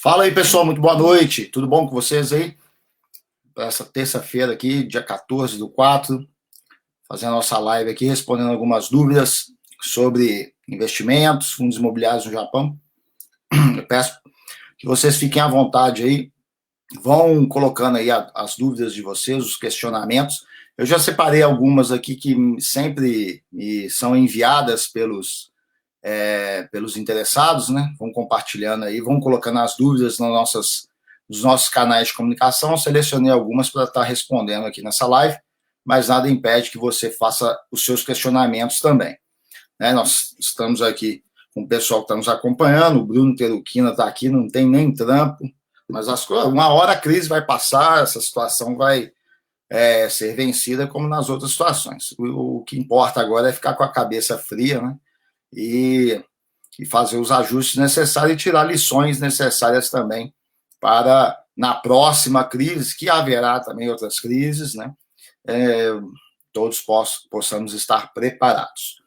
Fala aí, pessoal, muito boa noite. Tudo bom com vocês aí? Para essa terça-feira aqui, dia 14/4, fazendo a nossa live aqui, respondendo algumas dúvidas sobre investimentos, fundos imobiliários no Japão. Eu peço que vocês fiquem à vontade aí, vão colocando aí as dúvidas de vocês, os questionamentos. Eu já separei algumas aqui que sempre me são enviadas pelos interessados, né? Vão compartilhando aí, vão colocando as dúvidas nos nossos canais de comunicação. Eu selecionei algumas para estar respondendo aqui nessa live, mas nada impede que você faça os seus questionamentos também. Né? Nós estamos aqui com o pessoal que está nos acompanhando, o Bruno Teruquina está aqui, não tem nem trampo, mas uma hora a crise vai passar, essa situação vai ser vencida como nas outras situações. O que importa agora é ficar com a cabeça fria, né? E fazer os ajustes necessários e tirar lições necessárias também para, na próxima crise, que haverá também outras crises, né? Todos possamos estar preparados.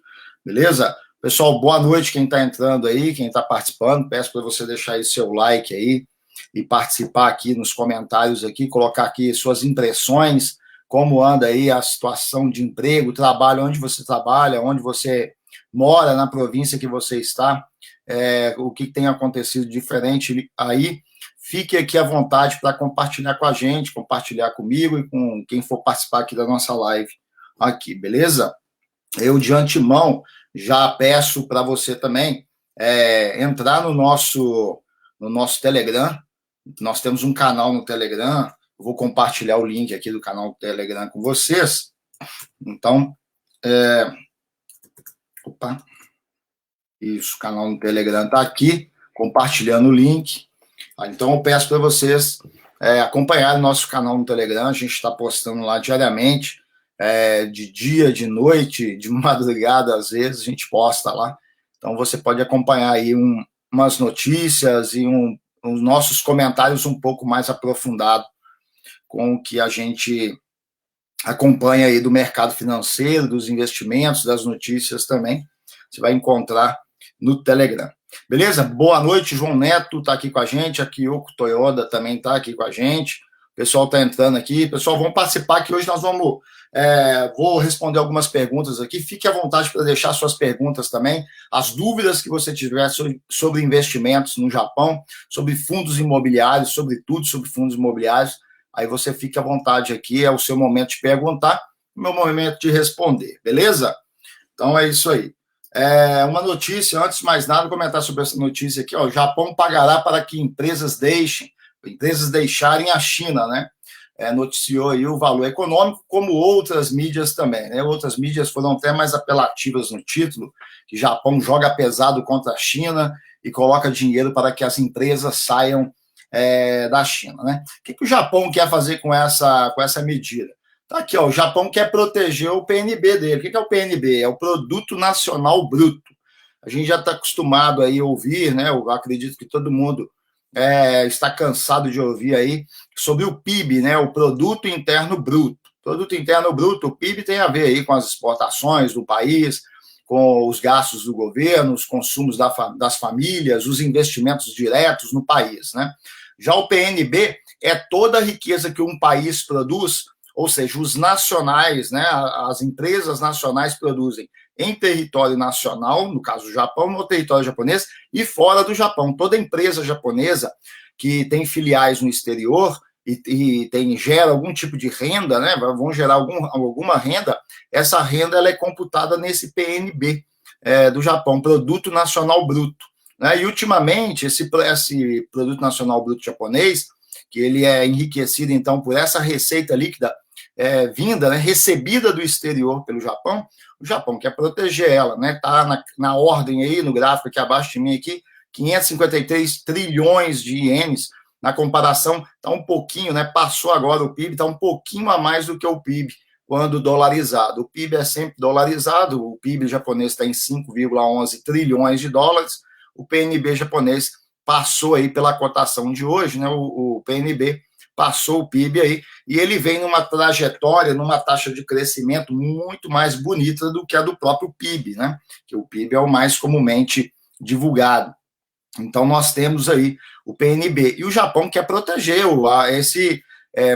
Beleza? Pessoal, boa noite quem está entrando aí, quem está participando. Peço para você deixar aí seu like aí e participar aqui nos comentários aqui, colocar aqui suas impressões, como anda aí a situação de emprego, trabalho, onde você trabalha, onde você mora, na província que você está, o que tem acontecido diferente aí. Fique aqui à vontade para compartilhar com a gente, compartilhar comigo e com quem for participar aqui da nossa live aqui, beleza? Eu, de antemão, já peço para você também entrar no nosso Telegram. Nós temos um canal no Telegram, vou compartilhar o link aqui do canal do Telegram com vocês. Então, opa, isso, o canal no Telegram está aqui, compartilhando o link. Então, eu peço para vocês acompanharem o nosso canal no Telegram, a gente está postando lá diariamente, de dia, de noite, de madrugada, às vezes, a gente posta lá. Então, você pode acompanhar aí umas notícias e os nossos comentários um pouco mais aprofundados com o que a gente acompanha aí do mercado financeiro, dos investimentos, das notícias também. Você vai encontrar no Telegram. Beleza? Boa noite, João Neto está aqui com a gente, a Kyoko Toyoda também está aqui com a gente. O pessoal está entrando aqui. Pessoal, vamos participar que hoje nós vou responder algumas perguntas aqui. Fique à vontade para deixar suas perguntas também, as dúvidas que você tiver sobre investimentos no Japão, sobre fundos imobiliários, sobre tudo sobre fundos imobiliários. Aí você fique à vontade aqui, é o seu momento de perguntar, o meu momento de responder, beleza? Então é isso aí. Uma notícia, antes de mais nada, comentar sobre essa notícia aqui, ó, o Japão pagará para que empresas deixarem a China, né? Noticiou aí o valor econômico, como outras mídias também, né? Outras mídias foram até mais apelativas no título, que o Japão joga pesado contra a China e coloca dinheiro para que as empresas saiam da China, né? O que o Japão quer fazer com essa medida? Tá aqui, ó, o Japão quer proteger o PNB dele. O que é o PNB? É o Produto Nacional Bruto. A gente já está acostumado aí a ouvir, né? Eu acredito que todo mundo está cansado de ouvir aí sobre o PIB, né? O Produto Interno Bruto. Produto Interno Bruto, o PIB tem a ver aí com as exportações do país, com os gastos do governo, os consumos das famílias, os investimentos diretos no país, né? Já o PNB é toda a riqueza que um país produz, ou seja, os nacionais, né, as empresas nacionais produzem em território nacional, no caso do Japão, no território japonês, e fora do Japão. Toda empresa japonesa que tem filiais no exterior e gera algum tipo de renda, né, vão gerar alguma renda, essa renda ela é computada nesse PNB do Japão, Produto Nacional Bruto. Né, e, ultimamente, esse Produto Nacional Bruto japonês, que ele é enriquecido, então, por essa receita líquida vinda, né, recebida do exterior pelo Japão, o Japão quer proteger ela, né? Está na ordem aí, no gráfico aqui abaixo de mim, aqui, 553 trilhões de ienes, na comparação, está um pouquinho, né? Passou agora o PIB, está um pouquinho a mais do que o PIB quando dolarizado. O PIB é sempre dolarizado, o PIB japonês está em 5,11 trilhões de dólares, o PNB japonês passou aí pela cotação de hoje, né? O PNB passou o PIB aí, e ele vem numa trajetória, numa taxa de crescimento muito mais bonita do que a do próprio PIB, né? Que o PIB é o mais comumente divulgado. Então, nós temos aí o PNB. E o Japão quer proteger esse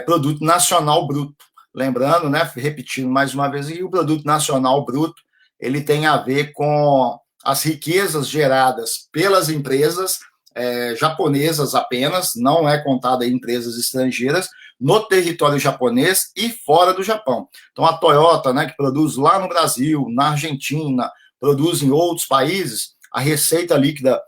produto nacional bruto. Lembrando, né, repetindo mais uma vez, o produto nacional bruto, ele tem a ver com as riquezas geradas pelas empresas japonesas apenas, não é contada em empresas estrangeiras, no território japonês e fora do Japão. Então, a Toyota, né, que produz lá no Brasil, na Argentina, produz em outros países, a receita líquida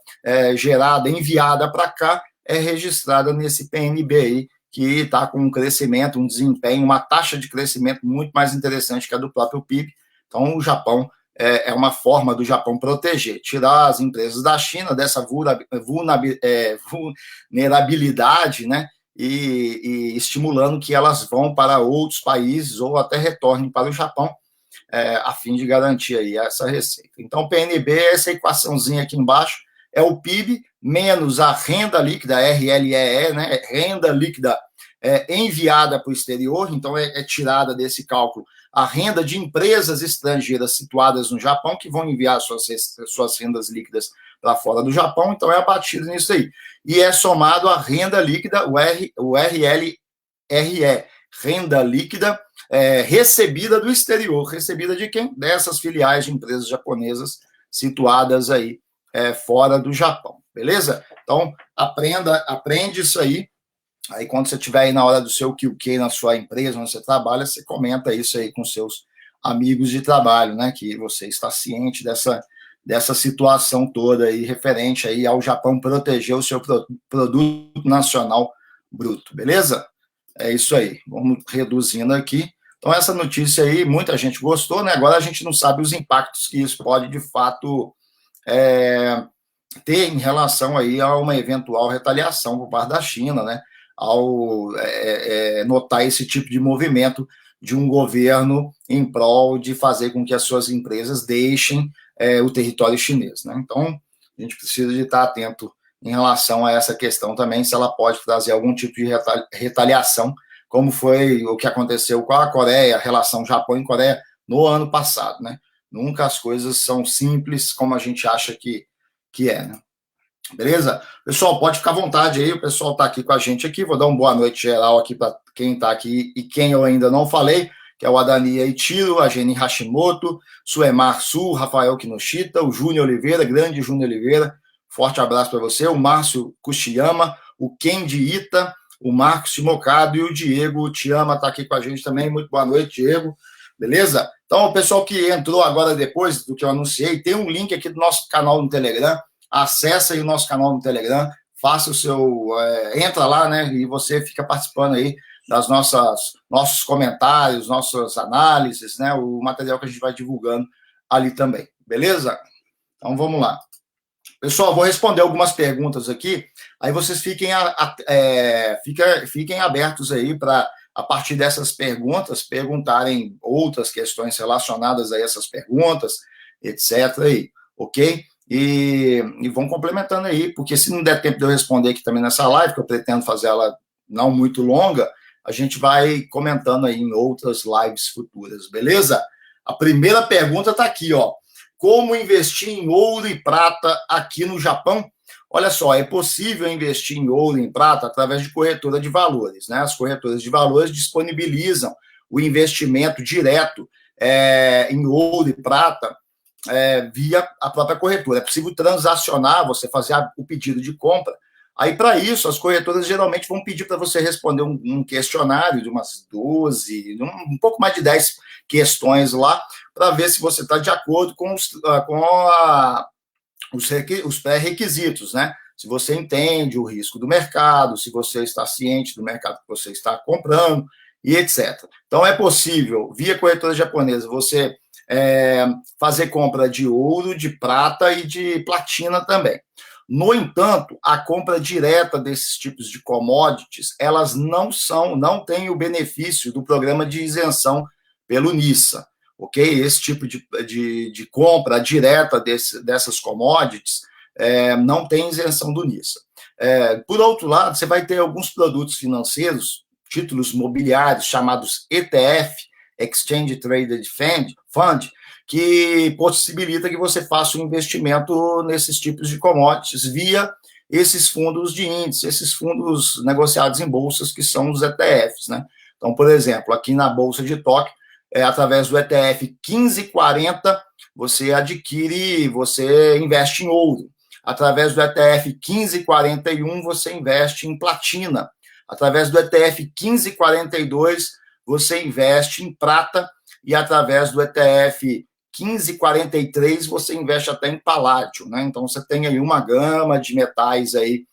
gerada, enviada para cá, é registrada nesse PNB aí, que está com um crescimento, um desempenho, uma taxa de crescimento muito mais interessante que a do próprio PIB. Então, o Japão é uma forma do Japão proteger, tirar as empresas da China dessa vulnerabilidade, né, e estimulando que elas vão para outros países ou até retornem para o Japão, a fim de garantir aí essa receita. Então, PNB, essa equaçãozinha aqui embaixo, é o PIB menos a renda líquida, RLEE, né, renda líquida enviada para o exterior, então é tirada desse cálculo a renda de empresas estrangeiras situadas no Japão, que vão enviar suas rendas líquidas para fora do Japão, então é abatido nisso aí. E é somado a renda líquida, o RLRE, renda líquida recebida do exterior. Recebida de quem? Dessas filiais de empresas japonesas situadas aí fora do Japão, beleza? Então, aprende isso aí. Aí, quando você estiver aí na hora do seu QQ na sua empresa, onde você trabalha, você comenta isso aí com seus amigos de trabalho, né? Que você está ciente dessa situação toda aí, referente aí ao Japão proteger o seu produto nacional bruto, beleza? É isso aí. Vamos reduzindo aqui. Então, essa notícia aí, muita gente gostou, né? Agora a gente não sabe os impactos que isso pode, de fato, ter em relação aí a uma eventual retaliação por parte da China, né? Ao notar esse tipo de movimento de um governo em prol de fazer com que as suas empresas deixem o território chinês, né? Então, a gente precisa de estar atento em relação a essa questão também, se ela pode trazer algum tipo de retaliação, como foi o que aconteceu com a Coreia, a relação Japão e Coreia no ano passado, né? Nunca as coisas são simples como a gente acha que é, né? Beleza? Pessoal, pode ficar à vontade aí, o pessoal está aqui com a gente aqui, vou dar uma boa noite geral aqui para quem está aqui e quem eu ainda não falei, que é o Adania Itiro, a Jenny Hashimoto, Suemar Sul, Rafael Kinoshita, o Júnior Oliveira, grande Júnior Oliveira, forte abraço para você, o Márcio Kushiyama, o Kendi Ita, o Marcos Timocado e o Diego Tiama está aqui com a gente também, muito boa noite, Diego, beleza? Então, o pessoal que entrou agora depois do que eu anunciei, tem um link aqui do nosso canal no Telegram, acessa aí o nosso canal no Telegram, faça o seu, entra lá, né, e você fica participando aí das nossos comentários, nossas análises, né, o material que a gente vai divulgando ali também, beleza? Então, vamos lá. Pessoal, vou responder algumas perguntas aqui, aí vocês fiquem abertos aí para, a partir dessas perguntas, perguntarem outras questões relacionadas a essas perguntas, etc. aí, ok? E vão complementando aí, porque se não der tempo de eu responder aqui também nessa live, que eu pretendo fazer ela não muito longa, a gente vai comentando aí em outras lives futuras, beleza? A primeira pergunta está aqui, ó. Como investir em ouro e prata aqui no Japão? Olha só, é possível investir em ouro e em prata através de corretora de valores, né? As corretoras de valores disponibilizam o investimento direto em ouro e prata via a própria corretora. É possível transacionar, você fazer o pedido de compra. Aí, para isso, as corretoras geralmente vão pedir para você responder um questionário de umas 12, um pouco mais de 10 questões lá, para ver se você está de acordo com os pré-requisitos, né? Se você entende o risco do mercado, se você está ciente do mercado que você está comprando, e etc. Então, é possível, via corretora japonesa, você fazer compra de ouro, de prata e de platina também. No entanto, a compra direta desses tipos de commodities, elas não têm o benefício do programa de isenção pelo NISA, ok? Esse tipo de compra direta dessas commodities não tem isenção do NISA. Por outro lado, você vai ter alguns produtos financeiros, títulos mobiliários chamados ETF, Exchange Traded Fund, que possibilita que você faça um investimento nesses tipos de commodities via esses fundos de índice, esses fundos negociados em bolsas, que são os ETFs, né? Então, por exemplo, aqui na Bolsa de Tóquio, através do ETF 1540, você investe em ouro. Através do ETF 1541, você investe em platina. Através do ETF 1542, você investe em prata. E através do ETF 1543, você investe até em paládio, né? Então, você tem aí uma gama de metais aí,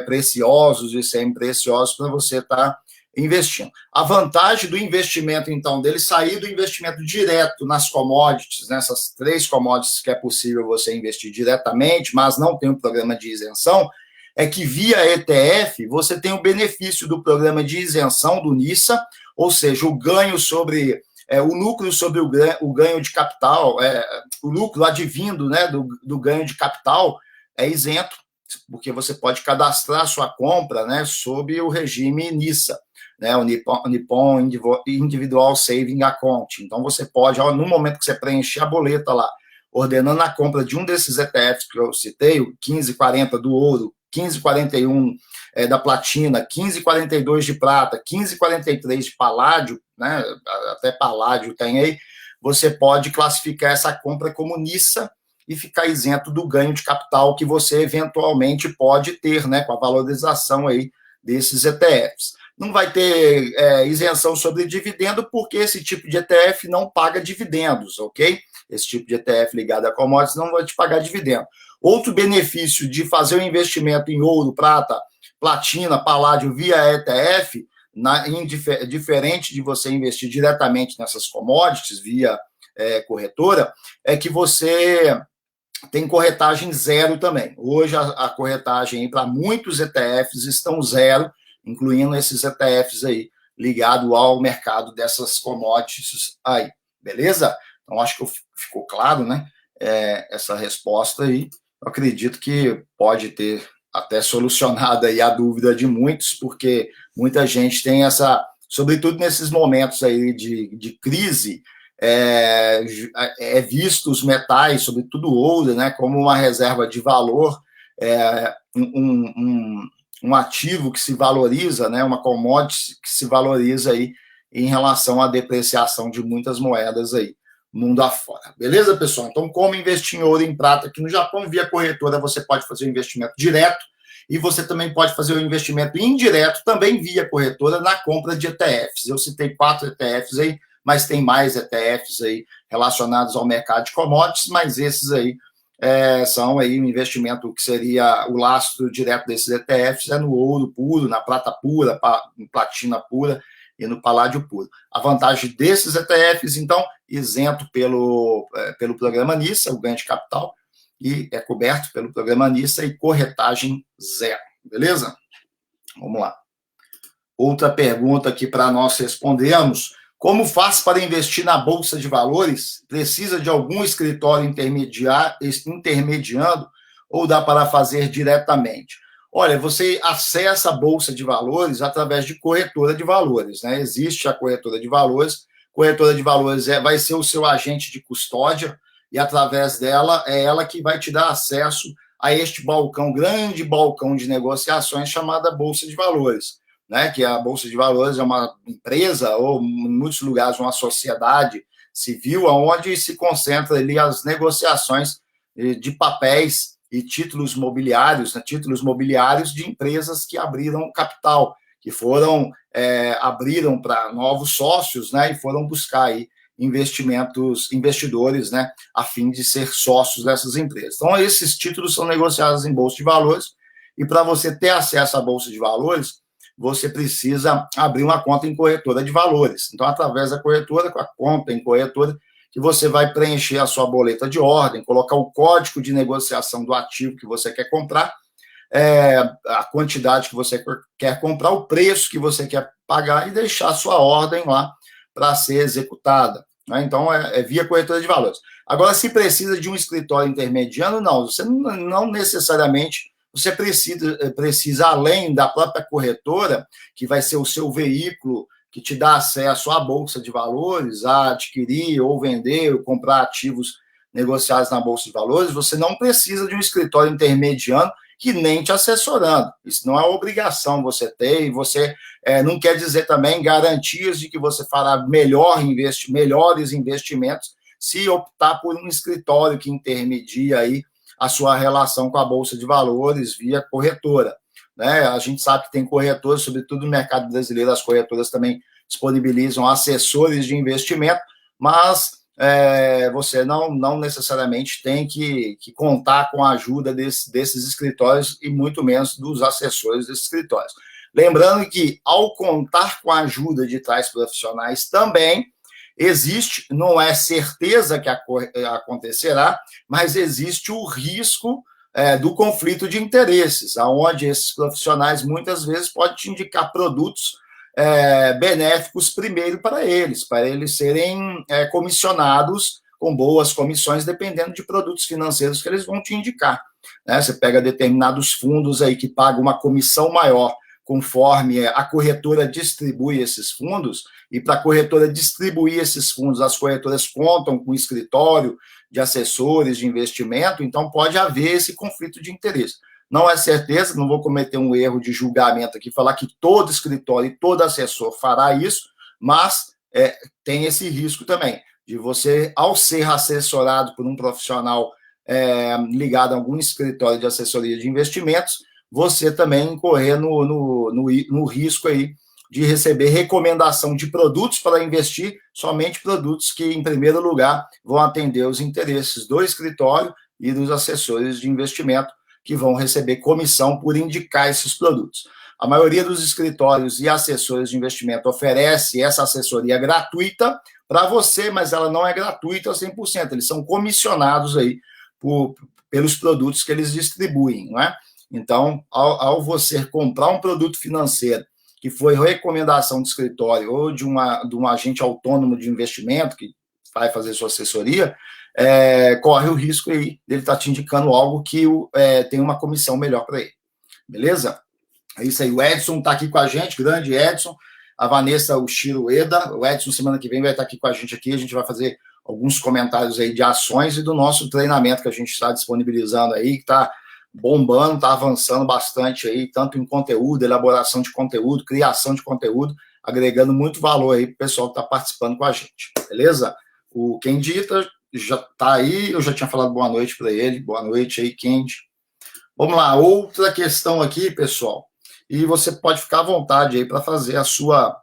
preciosos e semi-preciosos para você estar investindo. A vantagem do investimento, então, dele sair do investimento direto nas commodities, nessas 3 commodities que é possível você investir diretamente, mas não tem um programa de isenção, é que via ETF você tem o benefício do programa de isenção do NISA, ou seja, o ganho sobre o lucro sobre o ganho de capital, o lucro advindo, né, do ganho de capital é isento, porque você pode cadastrar sua compra, né, sob o regime NISA, né, o Nippon Individual Saving Account. Então, você pode, no momento que você preencher a boleta lá, ordenando a compra de um desses ETFs que eu citei, o 1540 do ouro, 1541 da platina, 1542 de prata, 1543 de paládio, né, até paládio tem aí, você pode classificar essa compra como NISA e ficar isento do ganho de capital que você eventualmente pode ter, né, com a valorização aí desses ETFs. Não vai ter isenção sobre dividendo, porque esse tipo de ETF não paga dividendos, ok? Esse tipo de ETF ligado a commodities não vai te pagar dividendo. Outro benefício de fazer o investimento em ouro, prata, platina, paládio via ETF, diferente de você investir diretamente nessas commodities via corretora, é que você tem corretagem zero também. Hoje a corretagem para muitos ETFs estão zero, incluindo esses ETFs aí, ligado ao mercado dessas commodities aí, beleza? Então, acho que ficou claro, né, essa resposta aí. Eu acredito que pode ter até solucionado aí a dúvida de muitos, porque muita gente tem sobretudo nesses momentos aí de crise, visto os metais, sobretudo o ouro, né, como uma reserva de valor, um ativo que se valoriza, né, uma commodity que se valoriza aí em relação à depreciação de muitas moedas aí, mundo afora. Beleza, pessoal? Então, como investir em ouro e em prata aqui no Japão, via corretora, você pode fazer o investimento direto e você também pode fazer o investimento indireto, também via corretora, na compra de ETFs. Eu citei 4 ETFs aí, mas tem mais ETFs aí relacionados ao mercado de commodities, mas esses aí são aí um investimento que seria o lastro direto desses ETFs, no ouro puro, na prata pura, na platina pura e no paládio puro. A vantagem desses ETFs, então, isento pelo programa NISA, o ganho de capital, e é coberto pelo programa NISA e corretagem zero, beleza? Vamos lá. Outra pergunta aqui para nós respondermos: como faz para investir na Bolsa de Valores? Precisa de algum escritório intermediando ou dá para fazer diretamente? Olha, você acessa a Bolsa de Valores através de corretora de valores, né? Existe a corretora de valores vai ser o seu agente de custódia e através dela, é ela que vai te dar acesso a este grande balcão de negociações chamada Bolsa de Valores, né, que a Bolsa de Valores é uma empresa, ou em muitos lugares uma sociedade civil, onde se concentra ali as negociações de papéis e títulos mobiliários, né, títulos mobiliários de empresas que abriram capital, que abriram para novos sócios, né, e foram buscar aí investidores, né, a fim de ser sócios dessas empresas. Então, esses títulos são negociados em Bolsa de Valores, e para você ter acesso à Bolsa de Valores, você precisa abrir uma conta em corretora de valores. Então, através da corretora, com a conta em corretora, que você vai preencher a sua boleta de ordem, colocar o código de negociação do ativo que você quer comprar, a quantidade que você quer comprar, o preço que você quer pagar e deixar a sua ordem lá para ser executada, né? Então, é via corretora de valores. Agora, se precisa de um escritório intermediário, não. Você não necessariamente... Você precisa, além da própria corretora, que vai ser o seu veículo que te dá acesso à Bolsa de Valores, a adquirir ou vender ou comprar ativos negociados na Bolsa de Valores, você não precisa de um escritório intermediando que nem te assessorando. Isso não é obrigação você ter, e você não quer dizer também garantias de que você fará melhores investimentos se optar por um escritório que intermedia aí a sua relação com a Bolsa de Valores via corretora. Né? A gente sabe que tem corretoras, sobretudo no mercado brasileiro, as corretoras também disponibilizam assessores de investimento, mas você não necessariamente tem que contar com a ajuda desses escritórios e muito menos dos assessores desses escritórios. Lembrando que, ao contar com a ajuda de tais profissionais também, existe, não é certeza que acontecerá, mas existe o risco do conflito de interesses, onde esses profissionais muitas vezes podem te indicar produtos benéficos primeiro para eles serem comissionados com boas comissões, dependendo de produtos financeiros que eles vão te indicar. Né? Você pega determinados fundos aí que pagam uma comissão maior conforme a corretora distribui esses fundos, e para a corretora distribuir esses fundos, as corretoras contam com um escritório de assessores de investimento, então pode haver esse conflito de interesse. Não é certeza, não vou cometer um erro de julgamento aqui, falar que todo escritório e todo assessor fará isso, mas tem esse risco também, de você, ao ser assessorado por um profissional ligado a algum escritório de assessoria de investimentos, você também incorrer no risco aí de receber recomendação de produtos para investir, somente produtos que, em primeiro lugar, vão atender os interesses do escritório e dos assessores de investimento, que vão receber comissão por indicar esses produtos. A maioria dos escritórios e assessores de investimento oferece essa assessoria gratuita para você, mas ela não é gratuita 100%, eles são comissionados aí pelos produtos que eles distribuem, não é? Então, ao você comprar um produto financeiro que foi recomendação de escritório ou de um agente autônomo de investimento que vai fazer sua assessoria, corre o risco aí dele estar te indicando algo que tem uma comissão melhor para ele. Beleza? É isso aí. O Edson está aqui com a gente, grande Edson. A Vanessa, o Shiro Ueda. O Edson, semana que vem, vai estar aqui com a gente aqui. A gente vai fazer alguns comentários aí de ações e do nosso treinamento que a gente está disponibilizando aí, que está bombando, está avançando bastante aí, tanto em conteúdo, elaboração de conteúdo, criação de conteúdo, agregando muito valor aí para o pessoal que está participando com a gente, beleza? O Kendita já está aí, eu já tinha falado boa noite para ele, boa noite aí, Kendi. Vamos lá, outra questão aqui, pessoal, e você pode ficar à vontade aí para fazer a sua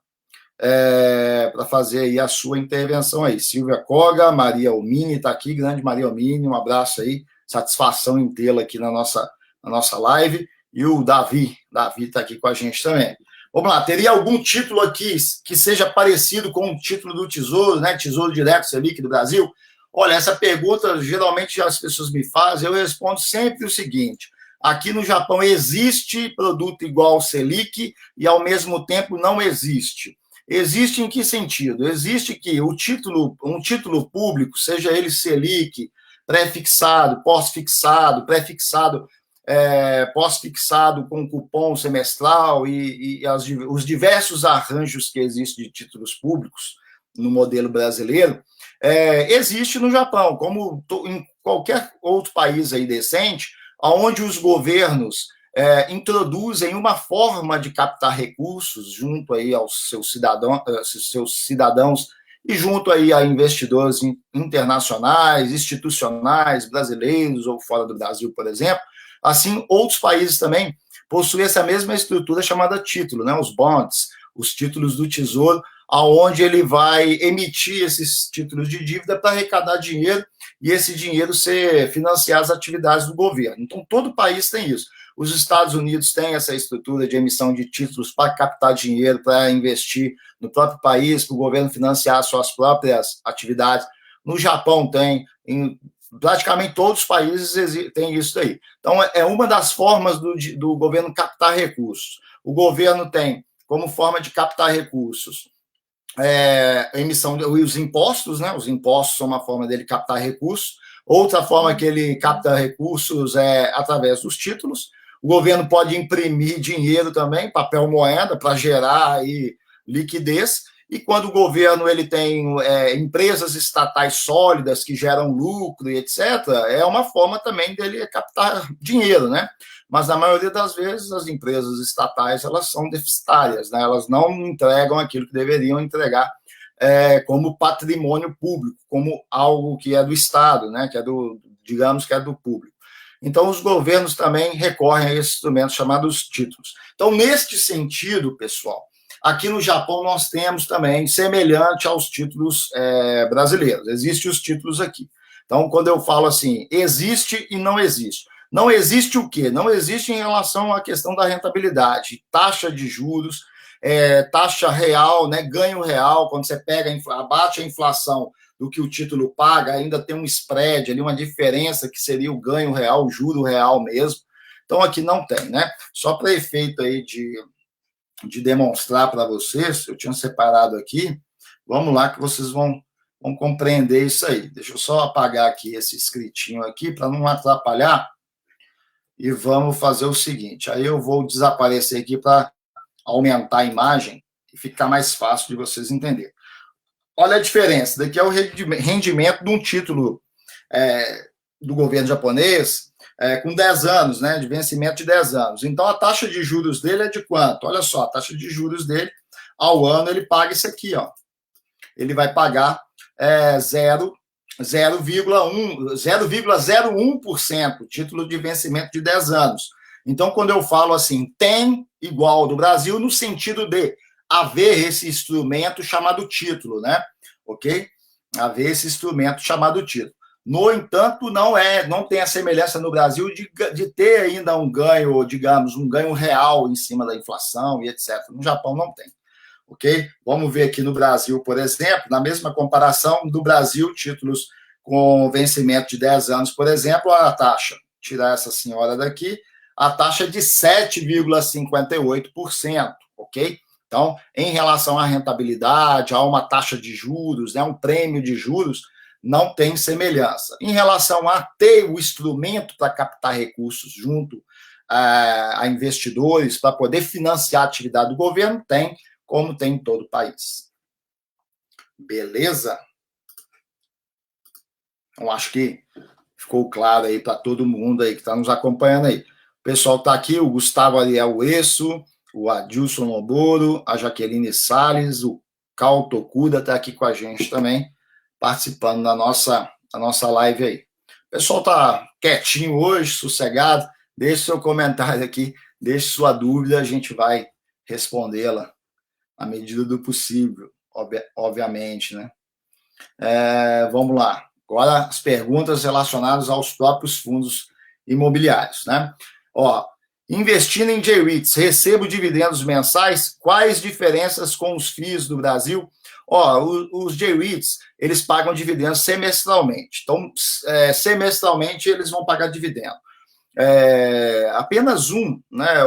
intervenção aí. Silvia Koga, Maria Almini está aqui, grande Maria Almini, um abraço aí, satisfação em tê-la aqui na nossa live, e o Davi está aqui com a gente também. Vamos lá, teria algum título aqui que seja parecido com o título do Tesouro, né? Tesouro Direto Selic do Brasil? Olha, essa pergunta geralmente as pessoas me fazem, eu respondo sempre o seguinte: aqui no Japão existe produto igual ao Selic e ao mesmo tempo não existe. Existe em que sentido? Existe que um título público, seja ele Selic, pré-fixado, pós-fixado, pré-fixado, pós-fixado com cupom semestral e os diversos arranjos que existem de títulos públicos no modelo brasileiro, existe no Japão, como em qualquer outro país aí decente, onde os governos introduzem uma forma de captar recursos junto aí aos seus cidadãos e junto aí a investidores internacionais, institucionais, brasileiros ou fora do Brasil, por exemplo. Assim, outros países também possuem essa mesma estrutura chamada título, né? Os bonds, os títulos do Tesouro, aonde ele vai emitir esses títulos de dívida para arrecadar dinheiro e esse dinheiro financiar as atividades do governo. Então, todo país tem isso. Os Estados Unidos têm essa estrutura de emissão de títulos para captar dinheiro, para investir no próprio país, para o governo financiar suas próprias atividades. No Japão tem, em praticamente todos os países tem isso aí. Então, é uma das formas do governo captar recursos. O governo tem, como forma de captar recursos, a emissão dos impostos, né? Os impostos são uma forma dele captar recursos. Outra forma que ele capta recursos é através dos títulos. O governo pode imprimir dinheiro também, papel moeda, para gerar aí liquidez. E quando o governo ele tem empresas estatais sólidas que geram lucro e etc., é uma forma também dele captar dinheiro, né? mas na maioria das vezes as empresas estatais elas são deficitárias, né? Elas não entregam aquilo que deveriam entregar como patrimônio público, como algo que é do Estado, né? Que é digamos que é do público. Então, os governos também recorrem a esse instrumento chamado os títulos. Então, neste sentido, pessoal, aqui no Japão nós temos também, semelhante aos títulos brasileiros, existem os títulos aqui. Então, quando eu falo assim, existe e não existe. Não existe o quê? Não existe em relação à questão da rentabilidade, taxa de juros, taxa real, né, ganho real, quando você pega, abate a inflação do que o título paga, ainda tem um spread ali, uma diferença que seria o ganho real, o juro real mesmo. Então, aqui não tem, né? Só para efeito aí de demonstrar para vocês, eu tinha separado aqui, vamos lá que vocês vão compreender isso aí. Deixa eu só apagar aqui esse escritinho aqui para não atrapalhar e vamos fazer o seguinte, aí eu vou desaparecer aqui para aumentar a imagem e ficar mais fácil de vocês entenderem. Olha a diferença, daqui é o rendimento de um título do governo japonês com 10 anos, né, de vencimento de 10 anos. Então, a taxa de juros dele é de quanto? Olha só, a taxa de juros dele, ao ano, ele paga isso aqui, ó. Ele vai pagar 0,01%, título de vencimento de 10 anos. Então, quando eu falo assim, tem igual do Brasil, no sentido de haver esse instrumento chamado título, né? Ok? Haver esse instrumento chamado título. No entanto, não tem a semelhança no Brasil de ter ainda um ganho, digamos, um ganho real em cima da inflação e etc. No Japão não tem. Ok? Vamos ver aqui no Brasil, por exemplo, na mesma comparação do Brasil, títulos com vencimento de 10 anos, por exemplo, a taxa, tirar essa senhora daqui, a taxa é de 7,58%, ok? Então, em relação à rentabilidade, a uma taxa de juros, né, um prêmio de juros, não tem semelhança. Em relação a ter o instrumento para captar recursos junto a investidores, para poder financiar a atividade do governo, tem, como tem em todo o país. Beleza? Então, acho que ficou claro aí para todo mundo aí que está nos acompanhando aí. O pessoal está aqui, o Gustavo Ariel Esso, o Adilson Noboro, a Jaqueline Salles, o Cal Tokuda está aqui com a gente também, participando da nossa live aí. O pessoal está quietinho hoje, sossegado. Deixe seu comentário aqui, deixe sua dúvida, a gente vai respondê-la à medida do possível, obviamente, né? Vamos lá. Agora, as perguntas relacionadas aos próprios fundos imobiliários, né? Ó, investindo em J-REITs, recebo dividendos mensais? Quais diferenças com os FIIs do Brasil? Ó, os J-REITs, eles pagam dividendos semestralmente. Então, semestralmente, eles vão pagar dividendo. Apenas um, né?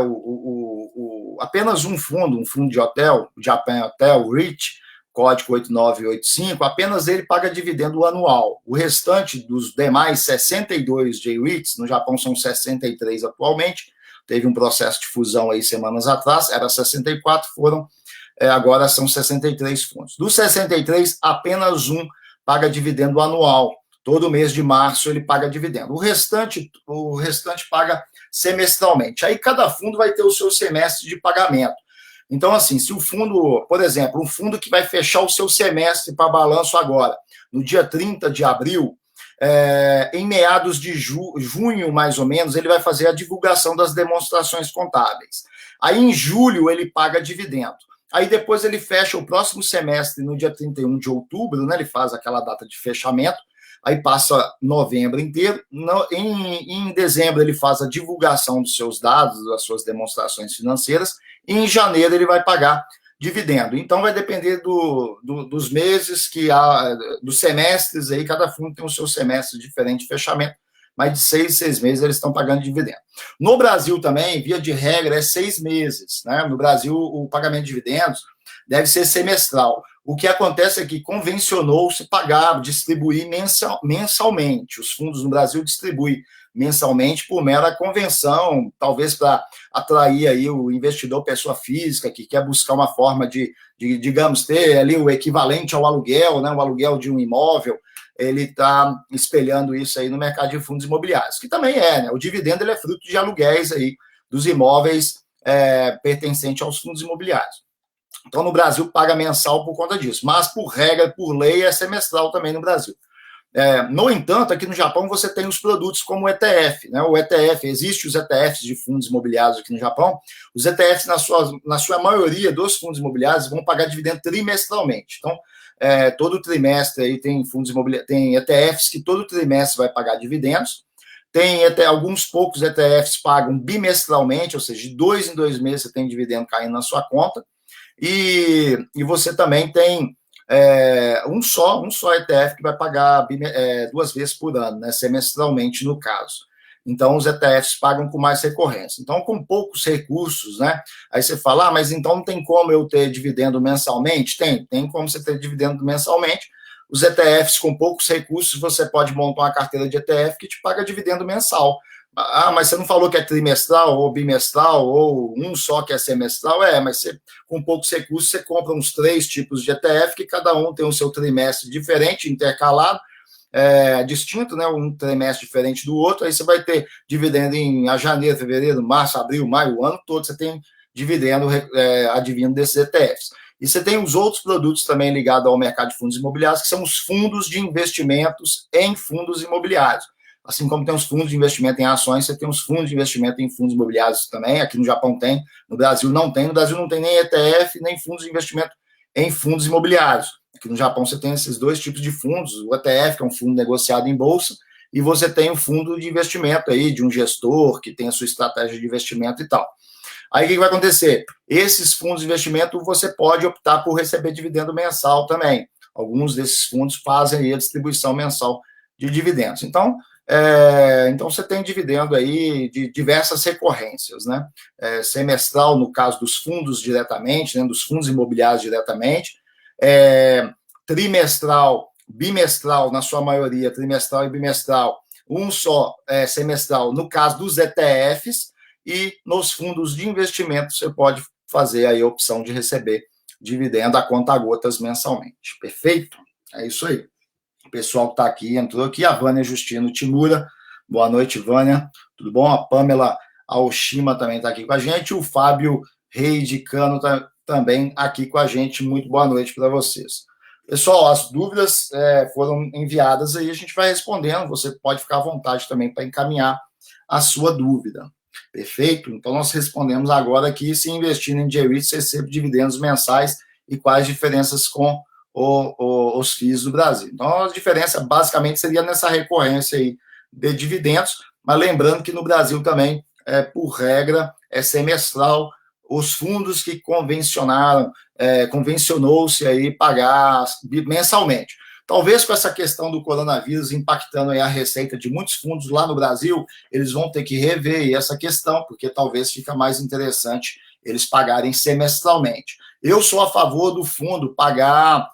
Apenas um fundo de hotel, o Japan Hotel, REIT, código 8985, apenas ele paga dividendo anual. O restante dos demais 62 J-REITs, no Japão são 63 atualmente, teve um processo de fusão aí semanas atrás, era 64, agora são 63 fundos. Dos 63, apenas um paga dividendo anual. Todo mês de março ele paga dividendo. O restante paga semestralmente. Aí cada fundo vai ter o seu semestre de pagamento. Então, assim, se o fundo, por exemplo, um fundo que vai fechar o seu semestre para balanço agora, no dia 30 de abril, em meados de junho, mais ou menos, ele vai fazer a divulgação das demonstrações contábeis. Aí, em julho, ele paga dividendo. Aí, depois, ele fecha o próximo semestre no dia 31 de outubro, né? Ele faz aquela data de fechamento. Aí passa novembro inteiro. Em dezembro, ele faz a divulgação dos seus dados, das suas demonstrações financeiras. E em janeiro, ele vai pagar dividendo. Então, vai depender dos meses, dos semestres. Aí cada fundo tem o seu semestre diferente de fechamento. Mas de 6 meses, eles estão pagando dividendo. No Brasil também, via de regra, é 6 meses. Né? No Brasil, o pagamento de dividendos deve ser semestral. O que acontece é que convencionou-se pagar, distribuir mensalmente. Os fundos no Brasil distribuem mensalmente por mera convenção, talvez para atrair aí o investidor pessoa física que quer buscar uma forma de digamos, ter ali o equivalente ao aluguel, né, o aluguel de um imóvel, ele está espelhando isso aí no mercado de fundos imobiliários, que também é, né? O dividendo ele é fruto de aluguéis aí dos imóveis pertencentes aos fundos imobiliários. Então, no Brasil, paga mensal por conta disso, mas por regra, por lei, é semestral também no Brasil. No entanto, aqui no Japão você tem os produtos como o ETF, né? O ETF, existem os ETFs de fundos imobiliários aqui no Japão. Os ETFs, na sua maioria dos fundos imobiliários, vão pagar dividendo trimestralmente. Então, todo trimestre aí tem fundos imobiliários, tem ETFs que todo trimestre vai pagar dividendos. Tem até alguns poucos ETFs pagam bimestralmente, ou seja, de 2 em 2 meses você tem dividendo caindo na sua conta. E você também tem um só ETF que vai pagar 2 vezes por ano, né, semestralmente no caso. Então, os ETFs pagam com mais recorrência. Então, com poucos recursos, né? Aí você fala, mas então não tem como eu ter dividendo mensalmente? Tem como você ter dividendo mensalmente. Os ETFs com poucos recursos, você pode montar uma carteira de ETF que te paga dividendo mensal. Mas você não falou que é trimestral, ou bimestral, ou um só que é semestral? Mas você, com poucos recursos, você compra uns 3 tipos de ETF, que cada um tem o seu trimestre diferente, intercalado, distinto, né? Um trimestre diferente do outro, aí você vai ter dividendo em janeiro, fevereiro, março, abril, maio, o ano todo, você tem dividendo advindo desses ETFs. E você tem os outros produtos também ligados ao mercado de fundos imobiliários, que são os fundos de investimentos em fundos imobiliários. Assim como tem os fundos de investimento em ações, você tem os fundos de investimento em fundos imobiliários também. Aqui no Japão tem, no Brasil não tem. No Brasil não tem nem ETF, nem fundos de investimento em fundos imobiliários. Aqui no Japão você tem esses 2 tipos de fundos. O ETF, que é um fundo negociado em bolsa, e você tem o fundo de investimento aí, de um gestor que tem a sua estratégia de investimento e tal. Aí o que vai acontecer? Esses fundos de investimento você pode optar por receber dividendo mensal também. Alguns desses fundos fazem aí a distribuição mensal de dividendos. Então você tem dividendo aí de diversas recorrências, né? Semestral, no caso dos fundos diretamente, né? Dos fundos imobiliários diretamente, trimestral, bimestral, na sua maioria, trimestral e bimestral, um só semestral, no caso dos ETFs, e nos fundos de investimento você pode fazer aí a opção de receber dividendo a conta-gotas mensalmente. Perfeito? É isso aí. O pessoal que está aqui, entrou aqui, a Vânia Justino Timura. Boa noite, Vânia. Tudo bom? A Pamela Aoshima também está aqui com a gente. O Fábio Rei de Cano está também aqui com a gente. Muito boa noite para vocês. Pessoal, as dúvidas foram enviadas aí, a gente vai respondendo. Você pode ficar à vontade também para encaminhar a sua dúvida. Perfeito? Então, nós respondemos agora aqui se investindo em J-REITs, recebe dividendos mensais e quais diferenças com os FIIs do Brasil. Então, a diferença basicamente seria nessa recorrência aí de dividendos, mas lembrando que no Brasil também, por regra, é semestral. Os fundos que convencionou-se aí pagar mensalmente. Talvez com essa questão do coronavírus impactando aí a receita de muitos fundos lá no Brasil, eles vão ter que rever essa questão, porque talvez fica mais interessante eles pagarem semestralmente. Eu sou a favor do fundo pagar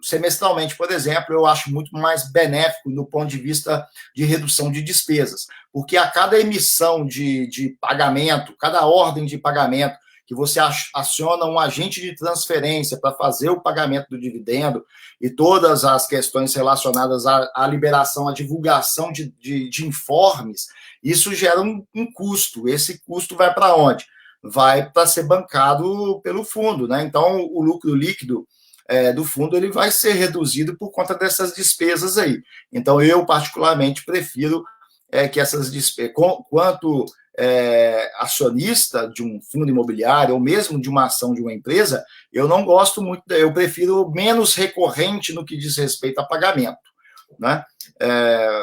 semestralmente, por exemplo. Eu acho muito mais benéfico do ponto de vista de redução de despesas, porque a cada emissão de pagamento, cada ordem de pagamento que você aciona um agente de transferência para fazer o pagamento do dividendo e todas as questões relacionadas à liberação, à divulgação de informes, isso gera um custo. Esse custo vai para onde? Vai para ser bancado pelo fundo, né? Então, o lucro líquido do fundo ele vai ser reduzido por conta dessas despesas aí. Então, eu particularmente prefiro que essas despesas, quanto acionista de um fundo imobiliário ou mesmo de uma ação de uma empresa, eu não gosto muito, eu prefiro menos recorrente no que diz respeito a pagamento, né?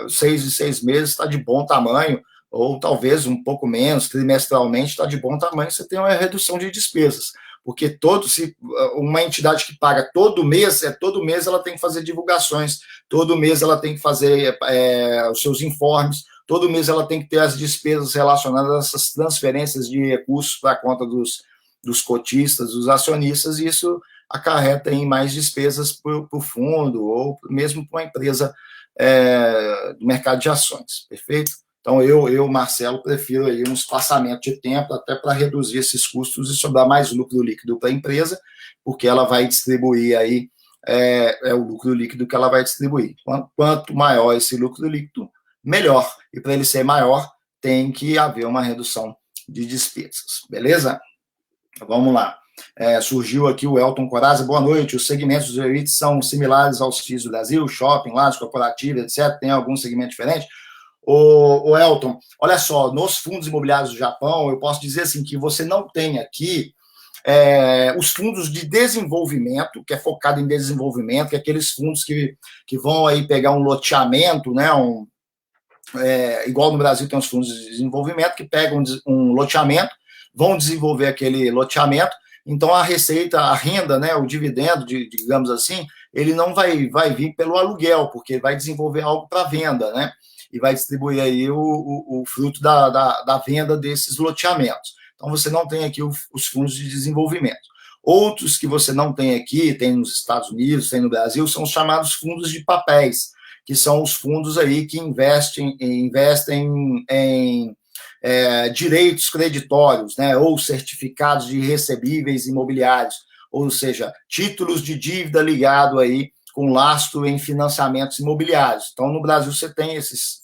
6 em 6 meses está de bom tamanho, ou talvez um pouco menos, trimestralmente está de bom tamanho, você tem uma redução de despesas. Porque se uma entidade que paga todo mês ela tem que fazer divulgações, todo mês ela tem que fazer os seus informes, todo mês ela tem que ter as despesas relacionadas a essas transferências de recursos para a conta dos cotistas, dos acionistas, e isso acarreta em mais despesas para o fundo ou mesmo para uma empresa do mercado de ações. Perfeito? Então, eu, Marcelo, prefiro aí um espaçamento de tempo até para reduzir esses custos e sobrar mais lucro líquido para a empresa, porque ela vai distribuir aí é o lucro líquido que ela vai distribuir. Quanto maior esse lucro líquido, melhor. E para ele ser maior, tem que haver uma redução de despesas. Beleza? Vamos lá. Surgiu aqui o Elton Corazza. Boa noite. Os segmentos dos REITs são similares aos FIIs do Brasil, shopping, lajes, corporativa, etc. Tem algum segmento diferente? O Elton, olha só, nos fundos imobiliários do Japão, eu posso dizer assim que você não tem aqui os fundos de desenvolvimento, que é focado em desenvolvimento, que é aqueles fundos que vão aí pegar um loteamento, né, igual no Brasil tem os fundos de desenvolvimento, que pegam um loteamento, vão desenvolver aquele loteamento, então a receita, a renda, né, o dividendo, digamos assim, ele não vai vir pelo aluguel, porque vai desenvolver algo para venda, né, e vai distribuir aí o fruto da venda desses loteamentos. Então, você não tem aqui os fundos de desenvolvimento. Outros que você não tem aqui, tem nos Estados Unidos, tem no Brasil, são os chamados fundos de papéis, que são os fundos aí que investem em direitos creditórios, né, ou certificados de recebíveis imobiliários, ou seja, títulos de dívida ligado aí com lastro em financiamentos imobiliários. Então, no Brasil, você tem esses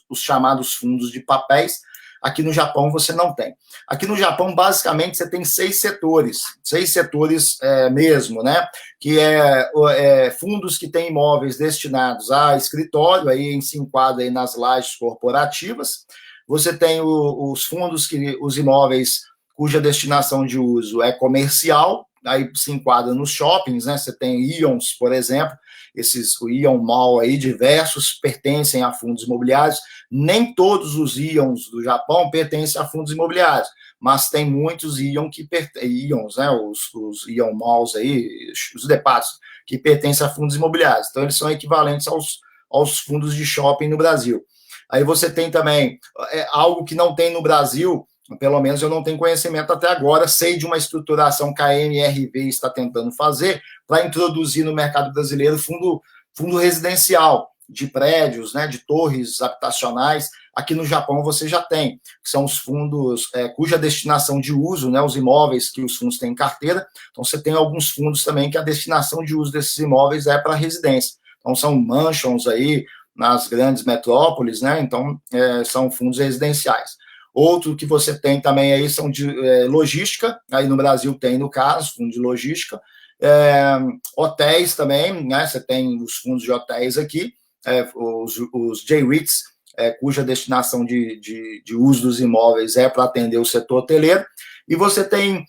os chamados fundos de papéis. Aqui no Japão você não tem. Aqui no Japão, basicamente, você tem 6 setores mesmo, né? Que fundos que têm imóveis destinados a escritório, aí se enquadra aí nas lajes corporativas. Você tem os fundos os imóveis cuja destinação de uso é comercial, aí se enquadra nos shoppings, né? Você tem Ions, por exemplo, o Ion Mall aí, diversos pertencem a fundos imobiliários. Nem todos os Ions do Japão pertencem a fundos imobiliários, mas tem muitos Ions, né? Os Ion Malls aí, os depatos, que pertencem a fundos imobiliários. Então, eles são equivalentes aos fundos de shopping no Brasil. Aí você tem também algo que não tem no Brasil, pelo menos eu não tenho conhecimento até agora, sei de uma estruturação que a MRV está tentando fazer para introduzir no mercado brasileiro fundo residencial de prédios, né, de torres habitacionais. Aqui no Japão você já tem, que são os fundos cuja destinação de uso, né, os imóveis que os fundos têm em carteira. Então você tem alguns fundos também que a destinação de uso desses imóveis é para residência. Então são mansions aí nas grandes metrópoles, né, então são fundos residenciais. Outro que você tem também aí são de logística, aí no Brasil tem, no caso, fundo de logística, hotéis também, né? Você tem os fundos de hotéis aqui, os J-REITs, cuja destinação de uso dos imóveis é para atender o setor hoteleiro, e você tem,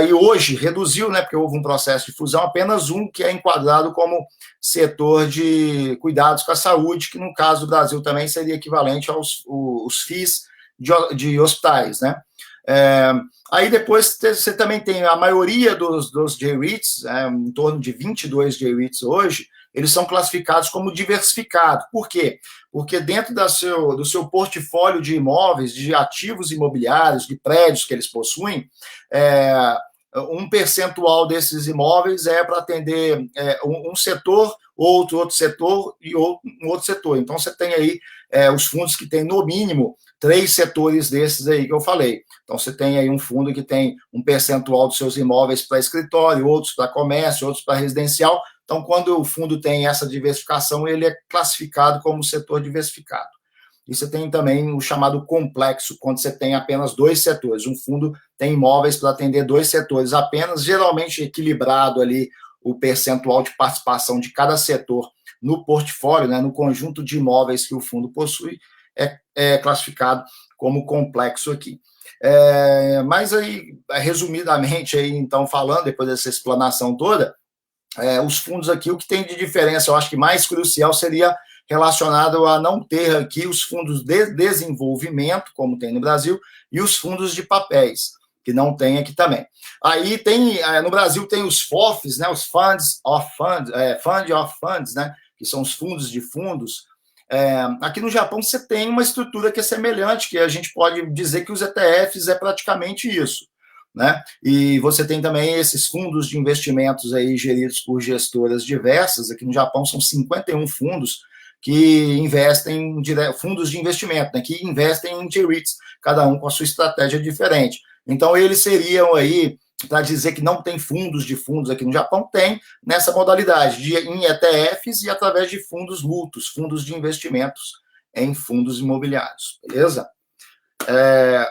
e hoje reduziu, né, porque houve um processo de fusão, apenas um que é enquadrado como setor de cuidados com a saúde, que no caso do Brasil também seria equivalente aos FIIs de hospitais, né? Aí depois você também tem a maioria dos J-REITs, em torno de 22 J-REITs hoje, eles são classificados como diversificados. Por quê? Porque dentro do seu portfólio de imóveis, de ativos imobiliários, de prédios que eles possuem, um percentual desses imóveis é para atender um setor, outro setor e um outro setor. Então, você tem aí os fundos que têm, no mínimo, 3 setores desses aí que eu falei. Então, você tem aí um fundo que tem um percentual dos seus imóveis para escritório, outros para comércio, outros para residencial. Então, quando o fundo tem essa diversificação, ele é classificado como setor diversificado. E você tem também o chamado complexo, quando você tem apenas 2 setores. Um fundo tem imóveis para atender 2 setores apenas, geralmente equilibrado ali o percentual de participação de cada setor no portfólio, né, no conjunto de imóveis que o fundo possui, é classificado como complexo aqui. Mas aí, resumidamente, aí, então, falando, depois dessa explanação toda, os fundos aqui, o que tem de diferença, eu acho que mais crucial seria relacionado a não ter aqui os fundos de desenvolvimento, como tem no Brasil, e os fundos de papéis, que não tem aqui também. Aí tem, no Brasil tem os FOFs, né, os Funds of Funds, né, que são os fundos de fundos. Aqui no Japão você tem uma estrutura que é semelhante, que a gente pode dizer que os ETFs é praticamente isso, né? E você tem também esses fundos de investimentos aí geridos por gestoras diversas. Aqui no Japão são 51 fundos que investem, fundos de investimento, né, que investem em J-REITs, cada um com a sua estratégia diferente. Então, eles seriam aí para dizer que não tem fundos de fundos aqui no Japão, tem nessa modalidade, em ETFs e através de fundos mútuos, fundos de investimentos em fundos imobiliários, beleza?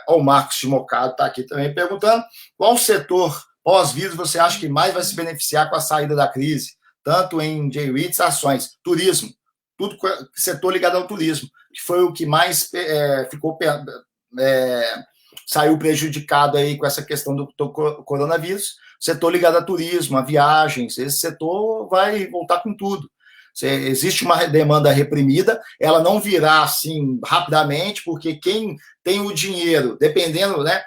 O Marcos Timocado está aqui também perguntando qual setor pós-vírus você acha que mais vai se beneficiar com a saída da crise, tanto em J-REITs, ações, turismo, tudo setor ligado ao turismo, que foi o que mais saiu prejudicado aí com essa questão do coronavírus, setor ligado a turismo, a viagens, esse setor vai voltar com tudo. Existe uma demanda reprimida, ela não virá assim rapidamente, porque quem tem o dinheiro, dependendo, né?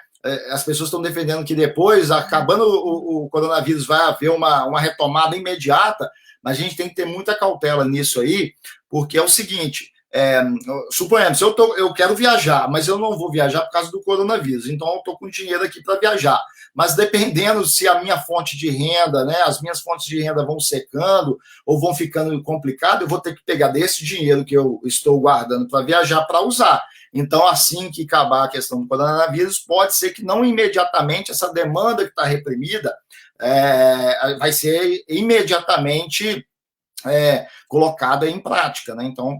As pessoas estão defendendo que depois, acabando o coronavírus, vai haver uma retomada imediata, mas a gente tem que ter muita cautela nisso aí, porque é o seguinte, suponhamos, eu quero viajar, mas eu não vou viajar por causa do coronavírus, então eu estou com dinheiro aqui para viajar, mas dependendo se a minha fonte de renda, né, as minhas fontes de renda vão secando ou vão ficando complicado, eu vou ter que pegar desse dinheiro que eu estou guardando para viajar para usar. Então, assim que acabar a questão do coronavírus, pode ser que não imediatamente essa demanda que está reprimida vai ser imediatamente colocada em prática, né? Então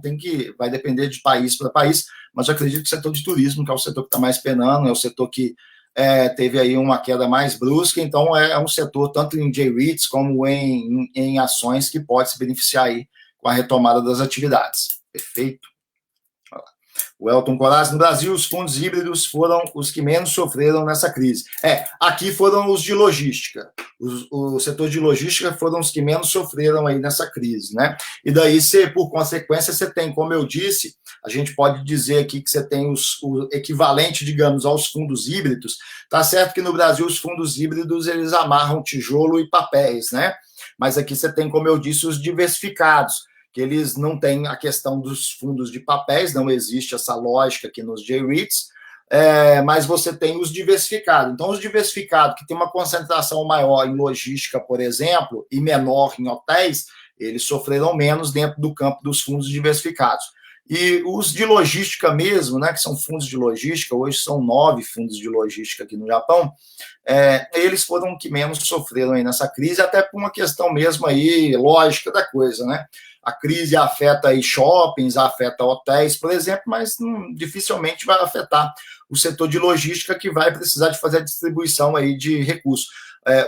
vai depender de país para país, mas eu acredito que o setor de turismo, que é o setor que está mais penando, é o setor que teve aí uma queda mais brusca, então é um setor, tanto em J-REITs como em ações, que pode se beneficiar aí com a retomada das atividades. Perfeito? O Elton Coraz, no Brasil, os fundos híbridos foram os que menos sofreram nessa crise. Aqui foram os de logística. O setor de logística foram os que menos sofreram aí nessa crise, né? E daí, por consequência, você tem, como eu disse, a gente pode dizer aqui que você tem o equivalente, digamos, aos fundos híbridos. Tá certo que no Brasil os fundos híbridos, eles amarram tijolo e papéis, né? Mas aqui você tem, como eu disse, os diversificados, que eles não têm a questão dos fundos de papéis, não existe essa lógica aqui nos J-REITs, mas você tem os diversificados. Então, os diversificados, que tem uma concentração maior em logística, por exemplo, e menor em hotéis, eles sofreram menos dentro do campo dos fundos diversificados. E os de logística mesmo, né, que são fundos de logística, hoje são 9 fundos de logística aqui no Japão, eles foram os que menos sofreram aí nessa crise, até por uma questão mesmo aí, lógica da coisa, né? A crise afeta aí shoppings, afeta hotéis, por exemplo, mas dificilmente vai afetar o setor de logística, que vai precisar de fazer a distribuição aí de recursos.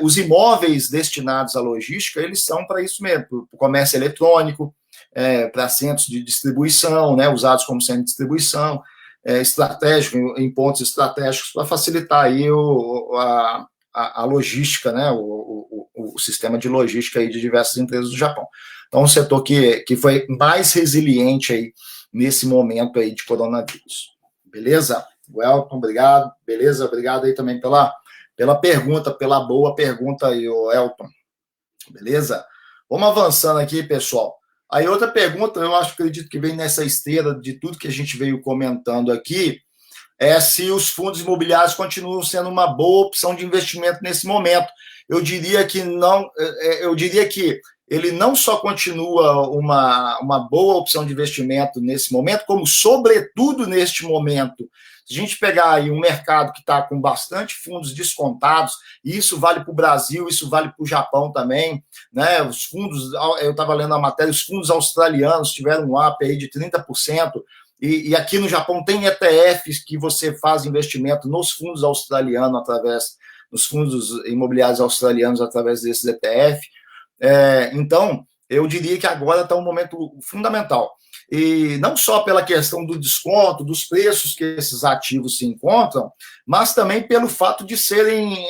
Os imóveis destinados à logística, eles são para isso mesmo, para o comércio eletrônico, para centros de distribuição, né, usados como centro de distribuição, estratégico, em pontos estratégicos, para facilitar aí a logística, né, o sistema de logística aí de diversas empresas do Japão. Então, um setor que foi mais resiliente aí nesse momento aí de coronavírus. Beleza? Welcome, obrigado. Beleza? Obrigado aí também pela pergunta, pela boa pergunta aí, Elton. Beleza? Vamos avançando aqui, pessoal. Aí outra pergunta, eu acredito que vem nessa esteira de tudo que a gente veio comentando aqui, é se os fundos imobiliários continuam sendo uma boa opção de investimento nesse momento. Eu diria que não, ele não só continua uma boa opção de investimento nesse momento, como, sobretudo, neste momento, se a gente pegar aí um mercado que está com bastante fundos descontados, e isso vale para o Brasil, isso vale para o Japão também, né? Os fundos, eu estava lendo a matéria, os fundos australianos tiveram um up aí de 30%, e aqui no Japão tem ETFs que você faz investimento nos fundos australianos, nos fundos imobiliários australianos, através desses ETF. Então, eu diria que agora está um momento fundamental. E não só pela questão do desconto, dos preços que esses ativos se encontram, mas também pelo fato de serem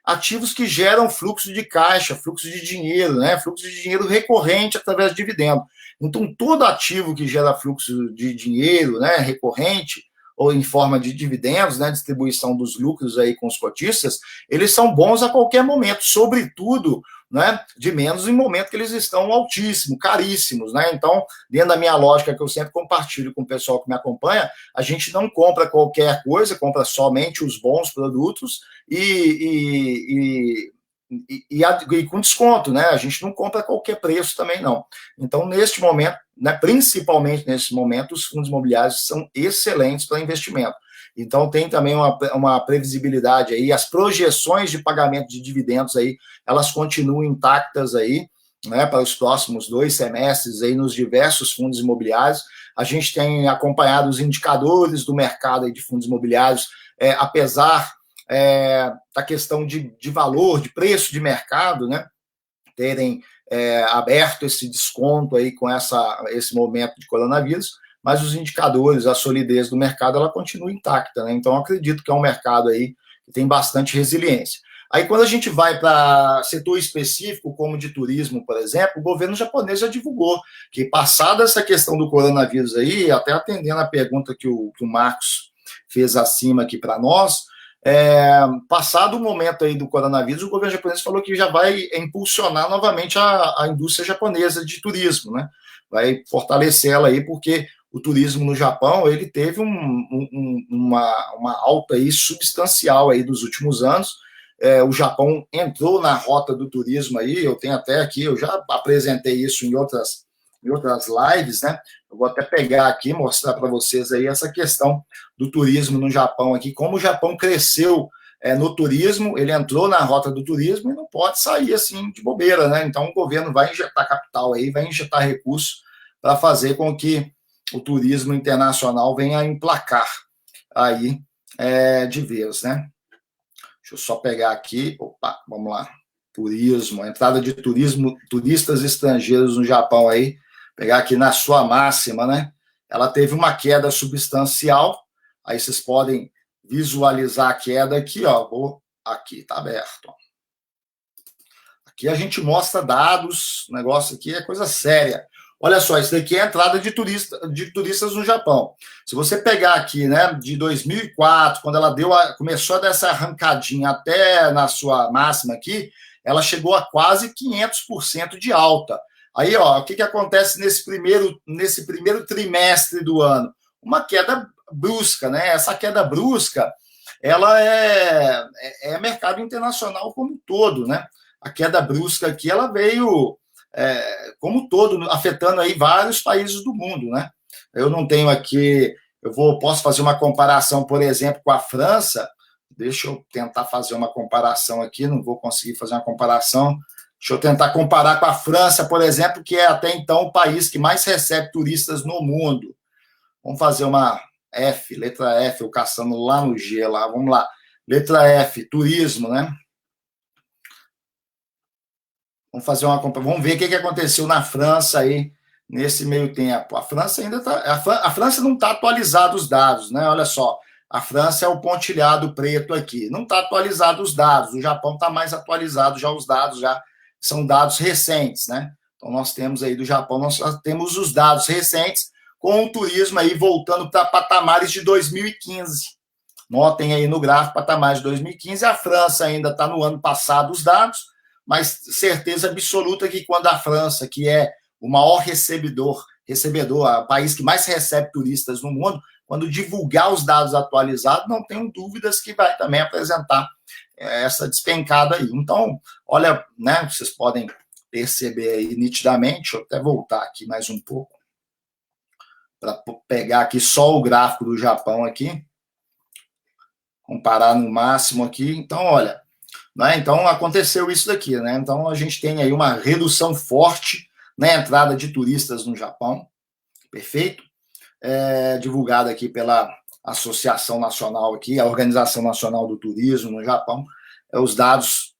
ativos que geram fluxo de caixa, fluxo de dinheiro, né? Fluxo de dinheiro recorrente através de dividendo. Então, todo ativo que gera fluxo de dinheiro, né, recorrente, ou em forma de dividendos, né, distribuição dos lucros aí com os cotistas, eles são bons a qualquer momento, sobretudo, né, de menos em momento que eles estão altíssimos, caríssimos, né? Então, dentro da minha lógica que eu sempre compartilho com o pessoal que me acompanha, a gente não compra qualquer coisa, compra somente os bons produtos e com desconto, né? A gente não compra qualquer preço também, não. Então, neste momento, né, principalmente nesse momento, os fundos imobiliários são excelentes para investimento. Então tem também uma previsibilidade aí, as projeções de pagamento de dividendos aí, elas continuam intactas aí, né, para os próximos 2 semestres aí nos diversos fundos imobiliários. A gente tem acompanhado os indicadores do mercado aí de fundos imobiliários, apesar da questão de valor, de preço de mercado, né, terem aberto esse desconto aí com esse momento de coronavírus, mas os indicadores, a solidez do mercado, ela continua intacta, né? Então, acredito que é um mercado aí que tem bastante resiliência. Aí, quando a gente vai para setor específico, como de turismo, por exemplo, o governo japonês já divulgou que, passada essa questão do coronavírus aí, até atendendo a pergunta que o Marcos fez acima aqui para nós, passado o momento aí do coronavírus, o governo japonês falou que já vai impulsionar novamente a indústria japonesa de turismo, né? Vai fortalecer ela aí, porque o turismo no Japão, ele teve uma alta aí substancial aí dos últimos anos. O Japão entrou na rota do turismo aí, eu tenho até aqui, eu já apresentei isso em outras lives, né? Eu vou até pegar aqui, mostrar para vocês aí essa questão do turismo no Japão aqui, como o Japão cresceu no turismo, ele entrou na rota do turismo e não pode sair assim de bobeira, né? Então o governo vai injetar capital aí, vai injetar recursos para fazer com que o turismo internacional venha a emplacar aí de vez, né? Deixa eu só pegar aqui, opa, vamos lá. Turismo, entrada de turistas estrangeiros no Japão aí, pegar aqui na sua máxima, né? Ela teve uma queda substancial, aí vocês podem visualizar a queda aqui, ó. Aqui, tá aberto. Ó. Aqui a gente mostra dados, o negócio aqui é coisa séria. Olha só, isso daqui é a entrada de turistas no Japão. Se você pegar aqui, né, de 2004, quando ela começou a dar essa arrancadinha até na sua máxima aqui, ela chegou a quase 500% de alta. Aí, ó, o que acontece nesse primeiro trimestre do ano? Uma queda brusca, né? Essa queda brusca, ela é mercado internacional como um todo, né? A queda brusca aqui, ela veio como um todo, afetando aí vários países do mundo, né? Eu não tenho aqui, posso fazer uma comparação, por exemplo, com a França. Deixa eu tentar fazer uma comparação aqui, não vou conseguir fazer uma comparação. Deixa eu tentar comparar com a França, por exemplo, que é até então o país que mais recebe turistas no mundo. Vamos fazer uma letra F, eu caçando lá no G, lá, vamos lá. Letra F, turismo, né? Vamos ver o que aconteceu na França aí nesse meio tempo. A França ainda a França não está atualizado os dados, né? Olha só, a França é o pontilhado preto aqui. Não está atualizado os dados. O Japão está mais atualizado já os dados, já são dados recentes, né? Então nós temos aí do Japão, nós temos os dados recentes com o turismo aí voltando para patamares de 2015. Notem aí no gráfico patamares de 2015. A França ainda está no ano passado os dados, mas certeza absoluta que quando a França, que é o maior recebedor, o país que mais recebe turistas no mundo, quando divulgar os dados atualizados, não tenho dúvidas que vai também apresentar essa despencada aí. Então, olha, né, vocês podem perceber aí nitidamente, deixa eu até voltar aqui mais um pouco, para pegar aqui só o gráfico do Japão aqui, comparar no máximo aqui. Então, olha, né? Então, aconteceu isso daqui, né? Então, a gente tem aí uma redução forte na entrada de turistas no Japão, perfeito? Divulgada aqui pela Associação Nacional aqui, a Organização Nacional do Turismo no Japão, os dados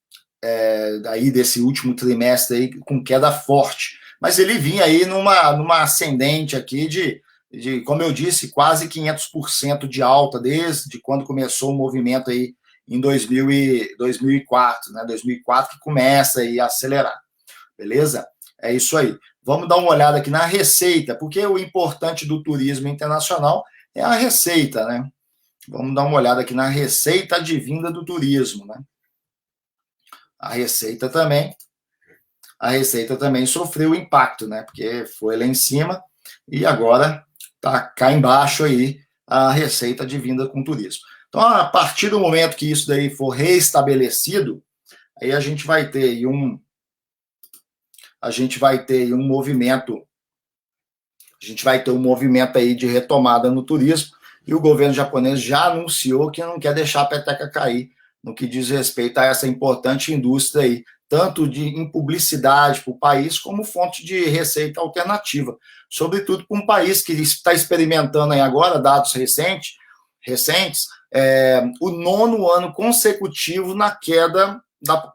daí desse último trimestre aí com queda forte, mas ele vinha aí numa ascendente aqui de, como eu disse, quase 500% de alta desde quando começou o movimento aí em 2004, né? 2004 que começa aí a acelerar, beleza? É isso aí. Vamos dar uma olhada aqui na receita, porque o importante do turismo internacional é a receita, né? Vamos dar uma olhada aqui na receita advinda do turismo, né? A receita também sofreu impacto, né? Porque foi lá em cima e agora tá cá embaixo aí a receita advinda com turismo. Então, a partir do momento que isso daí for reestabelecido, aí a gente vai ter aí um movimento aí de retomada no turismo, e o governo japonês já anunciou que não quer deixar a peteca cair no que diz respeito a essa importante indústria aí, tanto em publicidade para o país, como fonte de receita alternativa. Sobretudo para um país que está experimentando aí agora, dados recentes, o 9º ano consecutivo na queda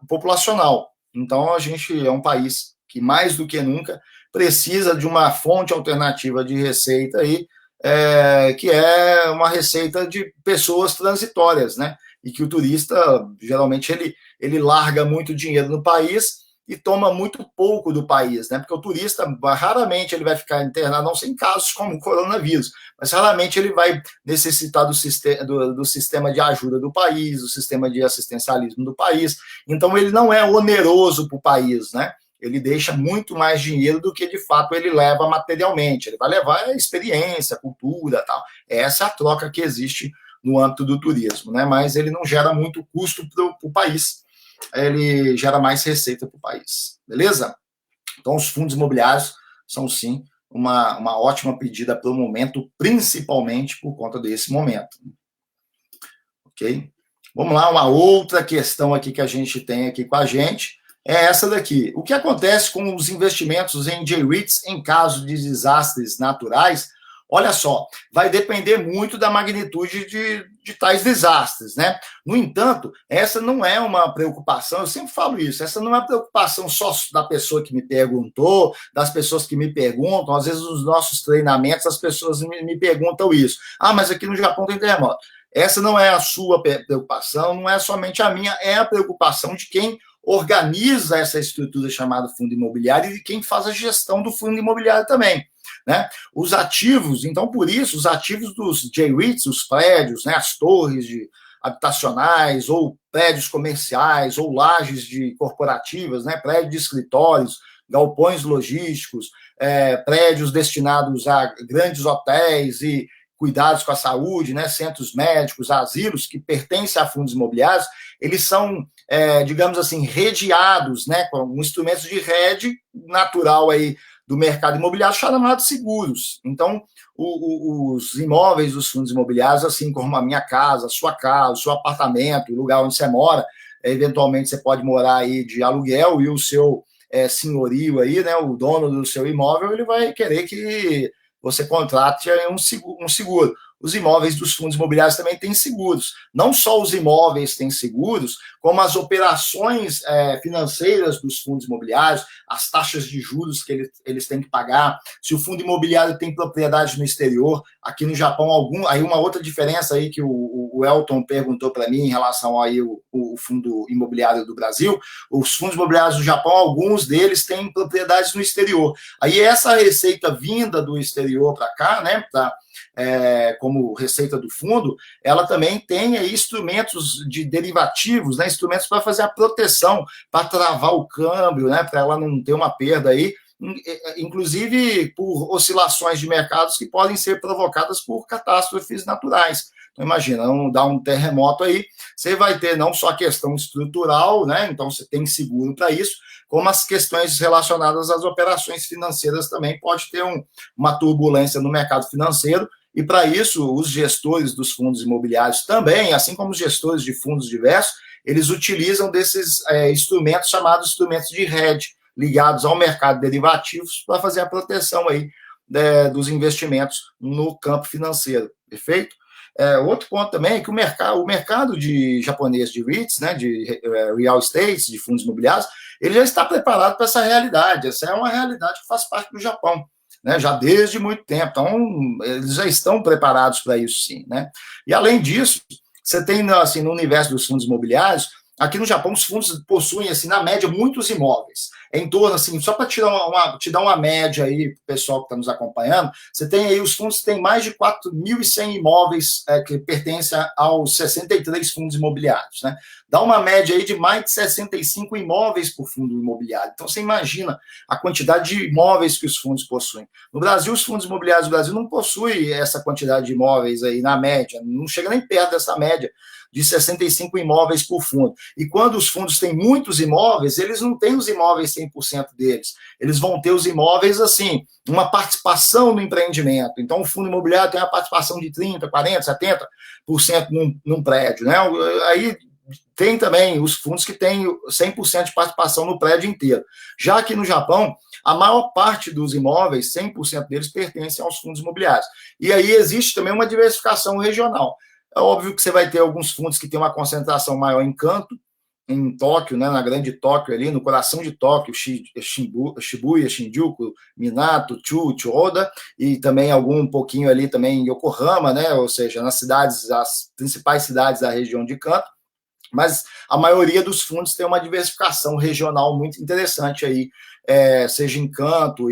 populacional. Então, a gente é um país que, mais do que nunca, precisa de uma fonte alternativa de receita aí, que é uma receita de pessoas transitórias, né? E que o turista, geralmente, ele larga muito dinheiro no país e toma muito pouco do país, né? Porque o turista, raramente ele vai ficar internado, não sei em casos como o coronavírus, mas raramente ele vai necessitar do sistema de ajuda do país, do sistema de assistencialismo do país. Então, ele não é oneroso para o país, né? Ele deixa muito mais dinheiro do que, de fato, ele leva materialmente. Ele vai levar a experiência, a cultura, tal. Essa é a troca que existe no âmbito do turismo, né? Mas ele não gera muito custo para o país, ele gera mais receita para o país, beleza? Então, os fundos imobiliários são, sim, uma ótima pedida para o momento, principalmente por conta desse momento. Ok? Vamos lá, uma outra questão aqui que a gente tem aqui com a gente é essa daqui. O que acontece com os investimentos em J-REITs em caso de desastres naturais? Olha só, vai depender muito da magnitude de tais desastres, né? No entanto, essa não é uma preocupação, eu sempre falo isso, essa não é uma preocupação só da pessoa que me perguntou, das pessoas que me perguntam, às vezes nos nossos treinamentos as pessoas me perguntam isso. Ah, mas aqui no Japão tem terremoto. Essa não é a sua preocupação, não é somente a minha, é a preocupação de quem organiza essa estrutura chamada fundo imobiliário e de quem faz a gestão do fundo imobiliário também. Né? Os ativos, então, por isso, os ativos dos J-REITs, os prédios, né, as torres habitacionais, ou prédios comerciais, ou lajes corporativas, né, prédios de escritórios, galpões logísticos, prédios destinados a grandes hotéis e cuidados com a saúde, né, centros médicos, asilos, que pertencem a fundos imobiliários, eles são, digamos assim, redeados, né, com instrumentos de rede natural aí, do mercado imobiliário chamados seguros. Então, os imóveis dos fundos imobiliários, assim como a minha casa, o seu apartamento, o lugar onde você mora, eventualmente você pode morar aí de aluguel e o seu senhorio aí, né, o dono do seu imóvel, ele vai querer que você contrate um seguro. Os imóveis dos fundos imobiliários também têm seguros. Não só os imóveis têm seguros, como as operações financeiras dos fundos imobiliários, as taxas de juros que eles têm que pagar. Se o fundo imobiliário tem propriedade no exterior, aqui no Japão, aí uma outra diferença aí que o Elton perguntou para mim em relação aí o fundo imobiliário do Brasil, os fundos imobiliários do Japão, alguns deles têm propriedades no exterior. Aí essa receita vinda do exterior para cá, né, como receita do fundo, ela também tem aí instrumentos de derivativos, né, instrumentos para fazer a proteção, para travar o câmbio, né, para ela não ter uma perda aí, inclusive por oscilações de mercados que podem ser provocadas por catástrofes naturais. Então, imagina, dar um terremoto aí, você vai ter não só a questão estrutural, né, então você tem seguro para isso, como as questões relacionadas às operações financeiras também pode ter uma turbulência no mercado financeiro, e para isso os gestores dos fundos imobiliários também, assim como os gestores de fundos diversos, eles utilizam desses instrumentos chamados instrumentos de hedge, ligados ao mercado de derivativos, para fazer a proteção aí dos investimentos no campo financeiro, perfeito? Outro ponto também é que o mercado japonês de REITs, né, de real estate, de fundos imobiliários, ele já está preparado para essa realidade. Essa é uma realidade que faz parte do Japão, né, já desde muito tempo. Então, eles já estão preparados para isso, sim. Né? E, além disso, você tem, assim, no universo dos fundos imobiliários, aqui no Japão, os fundos possuem, assim, na média, muitos imóveis. Em torno, assim, só para te dar uma média aí, para o pessoal que está nos acompanhando, você tem aí, os fundos têm mais de 4.100 imóveis que pertencem aos 63 fundos imobiliários, né? Dá uma média aí de mais de 65 imóveis por fundo imobiliário. Então, você imagina a quantidade de imóveis que os fundos possuem. No Brasil, os fundos imobiliários do Brasil não possuem essa quantidade de imóveis aí, na média, não chega nem perto dessa média de 65 imóveis por fundo. E quando os fundos têm muitos imóveis, eles não têm os imóveis 100% deles. Eles vão ter os imóveis, assim, uma participação no empreendimento. Então, o fundo imobiliário tem uma participação de 30%, 40%, 70% num prédio, né? Aí tem também os fundos que têm 100% de participação no prédio inteiro. Já que no Japão, a maior parte dos imóveis, 100% deles, pertencem aos fundos imobiliários. E aí existe também uma diversificação regional. É óbvio que você vai ter alguns fundos que têm uma concentração maior em Kanto, em Tóquio, né, na grande Tóquio ali, no coração de Tóquio, Shibuya, Shinjuku, Minato, Chiyoda, e também um pouquinho ali também em Yokohama, né, ou seja, nas cidades, as principais cidades da região de Kanto. Mas a maioria dos fundos tem uma diversificação regional muito interessante aí, seja em Kanto,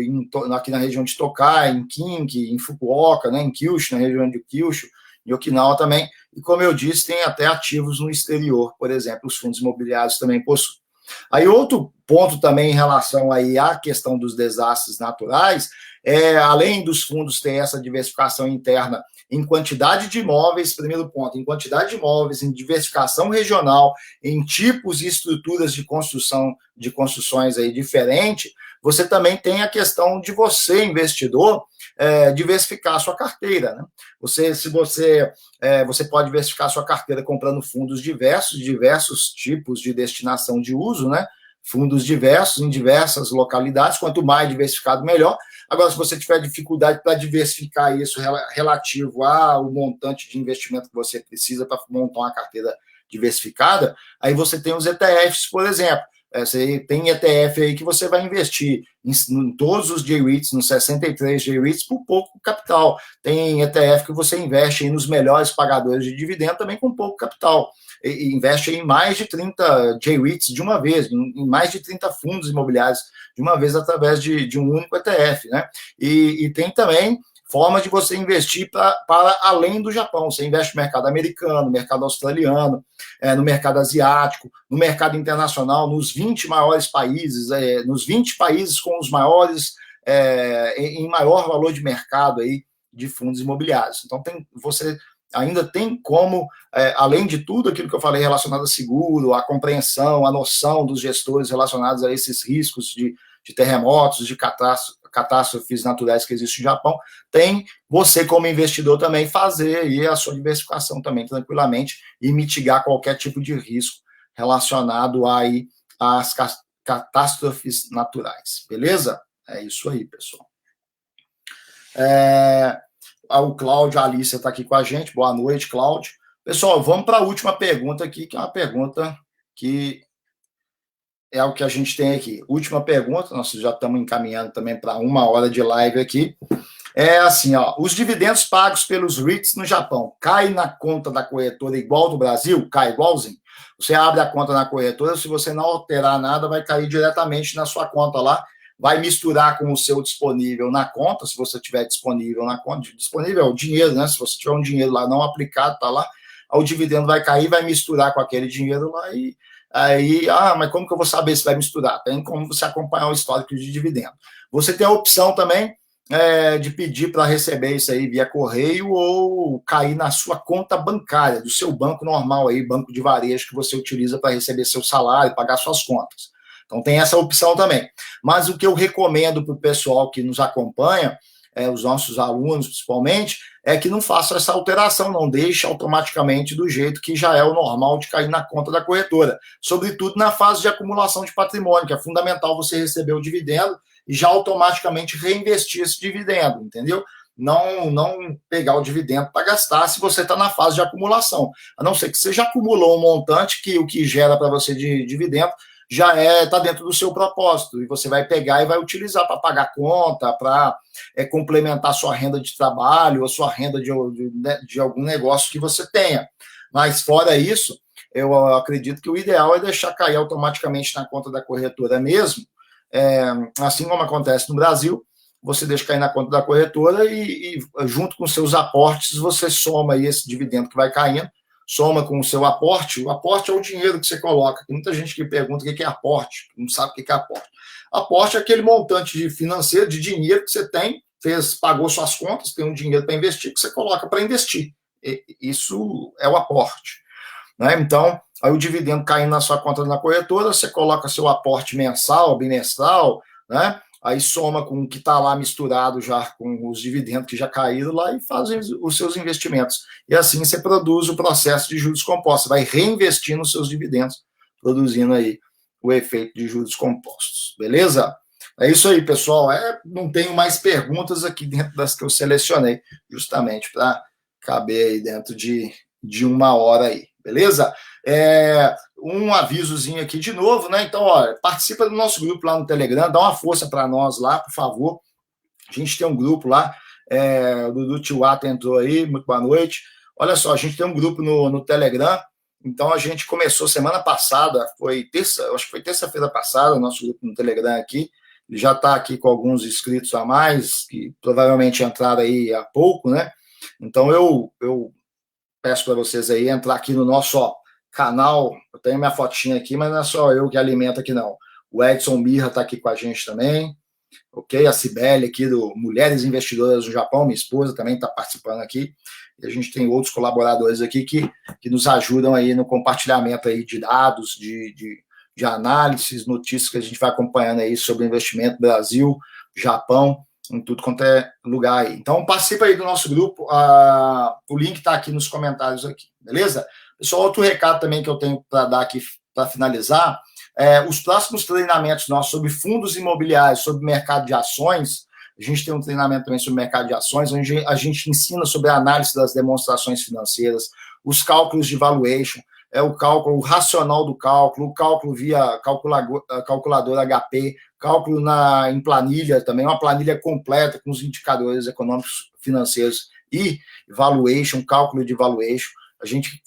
aqui na região de Tokai, em Kinki, em Fukuoka, né, em Kyushu, na região de Kyushu, em Okinawa também, e como eu disse, tem até ativos no exterior, por exemplo, os fundos imobiliários também possuem. Aí outro ponto também em relação aí à questão dos desastres naturais, além dos fundos ter essa diversificação interna em quantidade de imóveis, primeiro ponto, em quantidade de imóveis, em diversificação regional, em tipos e estruturas de construções aí diferentes, você também tem a questão de você, investidor, diversificar a sua carteira, né? Você pode diversificar a sua carteira comprando fundos diversos tipos de destinação de uso, né? Fundos diversos em diversas localidades, quanto mais diversificado, melhor. Agora, se você tiver dificuldade para diversificar isso relativo ao montante de investimento que você precisa para montar uma carteira diversificada, aí você tem os ETFs, por exemplo. Você tem ETF aí que você vai investir em todos os J-REITs, nos 63 J-REITs, por pouco capital. Tem ETF que você investe aí nos melhores pagadores de dividendo também com pouco capital. E investe em mais de 30 J-REITs de uma vez, em mais de 30 fundos imobiliários de uma vez através de um único ETF, né? E tem também forma de você investir para além do Japão. Você investe no mercado americano, no mercado australiano, no mercado asiático, no mercado internacional, nos 20 maiores países, nos 20 países com os maiores, em maior valor de mercado aí de fundos imobiliários. Então, você ainda tem como, além de tudo aquilo que eu falei relacionado a seguro, a compreensão, a noção dos gestores relacionados a esses riscos de terremotos, de catástrofes naturais que existem no Japão, tem você como investidor também fazer aí a sua diversificação também tranquilamente e mitigar qualquer tipo de risco relacionado aí às catástrofes naturais, beleza? É isso aí, pessoal. O Cláudio, a Alicia está aqui com a gente, boa noite, Cláudio. Pessoal, vamos para a última pergunta aqui, que é uma pergunta que é o que a gente tem aqui. Última pergunta, nós já estamos encaminhando também para 1 hora de live aqui. É assim, ó, os dividendos pagos pelos REITs no Japão caem na conta da corretora igual do Brasil? Cai igualzinho? Você abre a conta na corretora, se você não alterar nada, vai cair diretamente na sua conta lá, vai misturar com o seu disponível na conta, se você tiver disponível na conta, disponível é o dinheiro, né? Se você tiver um dinheiro lá não aplicado, tá lá, o dividendo vai cair, vai misturar com aquele dinheiro lá e aí, mas como que eu vou saber se vai misturar? Tem como você acompanhar o histórico de dividendo. Você tem a opção também de pedir para receber isso aí via correio ou cair na sua conta bancária, do seu banco normal aí, banco de varejo que você utiliza para receber seu salário, pagar suas contas. Então tem essa opção também. Mas o que eu recomendo para o pessoal que nos acompanha, os nossos alunos principalmente, é que não faça essa alteração, não deixe automaticamente do jeito que já é o normal de cair na conta da corretora, sobretudo na fase de acumulação de patrimônio, que é fundamental você receber o dividendo e já automaticamente reinvestir esse dividendo, entendeu? Não pegar o dividendo para gastar se você está na fase de acumulação, a não ser que você já acumulou um montante que o que gera para você de dividendo já está dentro do seu propósito, e você vai pegar e vai utilizar para pagar conta, para complementar sua renda de trabalho, ou sua renda de algum negócio que você tenha. Mas fora isso, eu acredito que o ideal é deixar cair automaticamente na conta da corretora mesmo, assim como acontece no Brasil, você deixa cair na conta da corretora e junto com seus aportes, você soma aí esse dividendo que vai caindo, soma com o seu aporte. O aporte é o dinheiro que você coloca. Tem muita gente que pergunta o que é aporte, não sabe o que é aporte. Aporte é aquele montante de financeiro, de dinheiro que você tem, pagou suas contas, tem um dinheiro para investir, que você coloca para investir. Isso é o aporte, né? Então, aí o dividendo caindo na sua conta na corretora, você coloca seu aporte mensal, bimestral, né? Aí soma com o que está lá misturado já com os dividendos que já caíram lá e faz os seus investimentos. E assim você produz o processo de juros compostos, vai reinvestindo os seus dividendos, produzindo aí o efeito de juros compostos. Beleza? É isso aí, pessoal. Não tenho mais perguntas aqui dentro das que eu selecionei, justamente para caber aí dentro de uma hora aí. Beleza? Um avisozinho aqui de novo, né? Então, ó, participa do nosso grupo lá no Telegram, dá uma força para nós lá, por favor. A gente tem um grupo lá, o Dudu Tiwata entrou aí, muito boa noite. Olha só, a gente tem um grupo no Telegram, então a gente começou semana passada, acho que foi terça-feira passada, o nosso grupo no Telegram aqui, ele já está aqui com alguns inscritos a mais, que provavelmente entraram aí há pouco, né? Então eu peço para vocês aí entrar aqui no nosso canal. Eu tenho minha fotinha aqui, mas não é só eu que alimento aqui, não. O Edson Mirra está aqui com a gente também, ok? A Cibele aqui do Mulheres Investidoras do Japão, minha esposa também está participando aqui. E a gente tem outros colaboradores aqui que nos ajudam aí no compartilhamento aí de dados, de análises, notícias que a gente vai acompanhando aí sobre investimento Brasil, Japão, em tudo quanto é lugar aí. Então, participa aí do nosso grupo, o link está aqui nos comentários aqui, beleza? Pessoal, outro recado também que eu tenho para dar aqui, para finalizar, os próximos treinamentos nossos sobre fundos imobiliários, sobre mercado de ações, a gente tem um treinamento também sobre mercado de ações, onde a gente ensina sobre a análise das demonstrações financeiras, os cálculos de valuation, o cálculo, o racional do cálculo, o cálculo via calculador HP, cálculo em planilha também, uma planilha completa com os indicadores econômicos financeiros e valuation, cálculo de valuation. A gente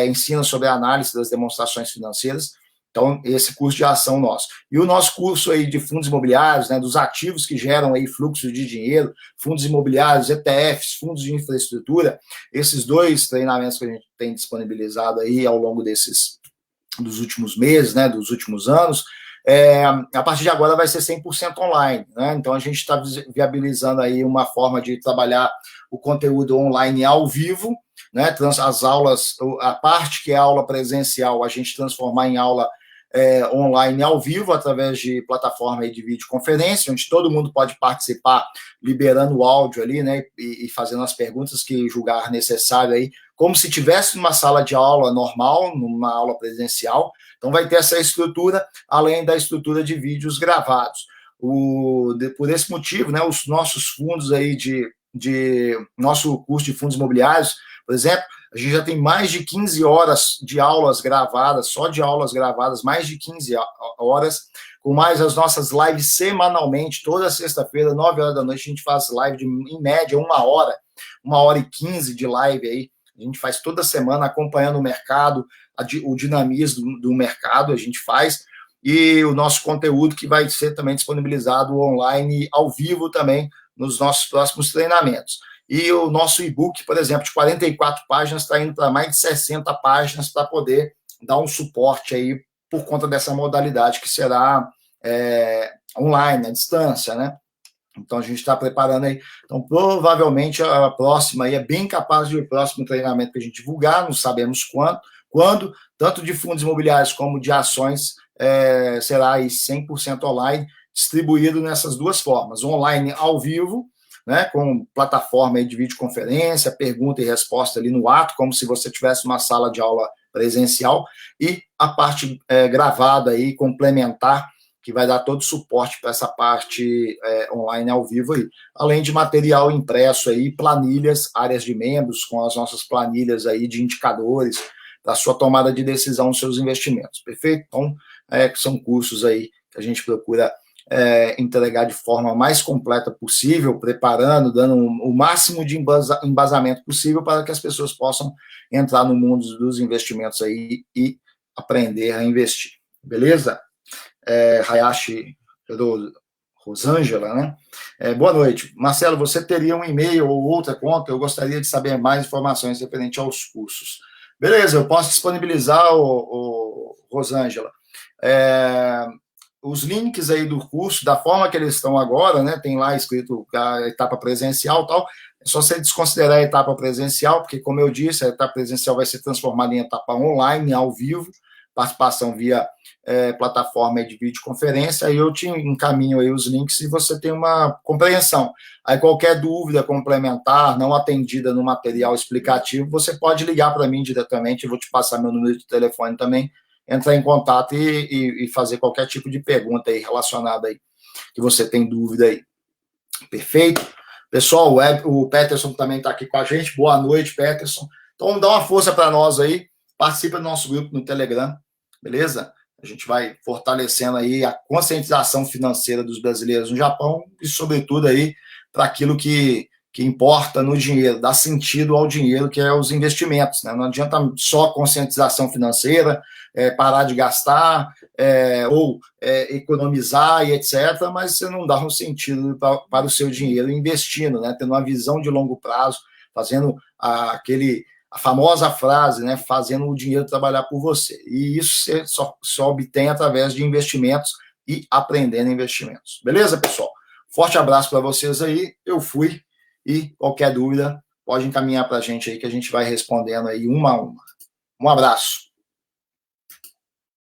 ensina sobre a análise das demonstrações financeiras. Então, esse curso de ação nosso. E o nosso curso aí de fundos imobiliários, né, dos ativos que geram aí fluxo de dinheiro, fundos imobiliários, ETFs, fundos de infraestrutura, esses dois treinamentos que a gente tem disponibilizado aí ao longo dos últimos meses, né, dos últimos anos, a partir de agora vai ser 100% online, né? Então, a gente está viabilizando aí uma forma de trabalhar o conteúdo online ao vivo, né? As aulas, a parte que é aula presencial, a gente transformar em aula online ao vivo, através de plataforma aí de videoconferência, onde todo mundo pode participar, liberando o áudio ali, né, e fazendo as perguntas que julgar necessário aí, como se tivesse numa sala de aula normal, numa aula presencial. Então vai ter essa estrutura, além da estrutura de vídeos gravados. Por esse motivo, né, os nossos fundos aí nosso curso de fundos imobiliários, por exemplo, a gente já tem mais de 15 horas de aulas gravadas, só de aulas gravadas, mais de 15 horas, com mais as nossas lives semanalmente, toda sexta-feira, 9 horas da noite, a gente faz live de, em média, 1 hora e 15 de live aí, a gente faz toda semana acompanhando o mercado, o dinamismo do mercado, a gente faz, e o nosso conteúdo que vai ser também disponibilizado online, ao vivo também, nos nossos próximos treinamentos. E o nosso e-book, por exemplo, de 44 páginas, está indo para mais de 60 páginas para poder dar um suporte aí por conta dessa modalidade que será online, à distância, né? Então, a gente está preparando aí. Então, provavelmente, a próxima aí é bem capaz de o próximo treinamento que a gente divulgar, não sabemos quando, tanto de fundos imobiliários como de ações, será aí 100% online, distribuído nessas duas formas, online ao vivo, né, com plataforma de videoconferência, pergunta e resposta ali no ato, como se você tivesse uma sala de aula presencial, e a parte gravada aí, complementar, que vai dar todo o suporte para essa parte online ao vivo aí, além de material impresso aí, planilhas, áreas de membros, com as nossas planilhas aí de indicadores, para sua tomada de decisão nos seus investimentos, perfeito? Então, são cursos aí que a gente procura entregar de forma mais completa possível, preparando, dando o máximo de embasamento possível para que as pessoas possam entrar no mundo dos investimentos aí e aprender a investir. Beleza? Hayashi Rosângela, né? Boa noite. Marcelo, você teria um e-mail ou outra conta? Eu gostaria de saber mais informações referente aos cursos. Beleza, eu posso disponibilizar, Rosângela. Os links aí do curso, da forma que eles estão agora, né? Tem lá escrito a etapa presencial e tal, É só você desconsiderar a etapa presencial, porque, como eu disse, a etapa presencial vai ser transformada em etapa online, ao vivo, participação via plataforma de videoconferência, aí eu te encaminho aí os links e você tem uma compreensão. Aí qualquer dúvida complementar, não atendida no material explicativo, você pode ligar para mim diretamente, eu vou te passar meu número de telefone também, entrar em contato e fazer qualquer tipo de pergunta aí relacionada aí, que você tem dúvida aí. Perfeito? Pessoal, o Peterson também está aqui com a gente. Boa noite, Peterson. Então, dá uma força para nós aí. Participa do nosso grupo no Telegram, beleza? A gente vai fortalecendo aí a conscientização financeira dos brasileiros no Japão e, sobretudo, aí para aquilo que importa no dinheiro, dá sentido ao dinheiro, que é os investimentos, né? Não adianta só conscientização financeira, parar de gastar, ou economizar e etc., mas você não dá um sentido para o seu dinheiro investindo, né? Tendo uma visão de longo prazo, fazendo a famosa frase, né? Fazendo o dinheiro trabalhar por você. E isso você só obtém através de investimentos e aprendendo investimentos. Beleza, pessoal? Forte abraço para vocês aí. Eu fui. E qualquer dúvida, pode encaminhar para a gente aí que a gente vai respondendo aí uma a uma. Um abraço.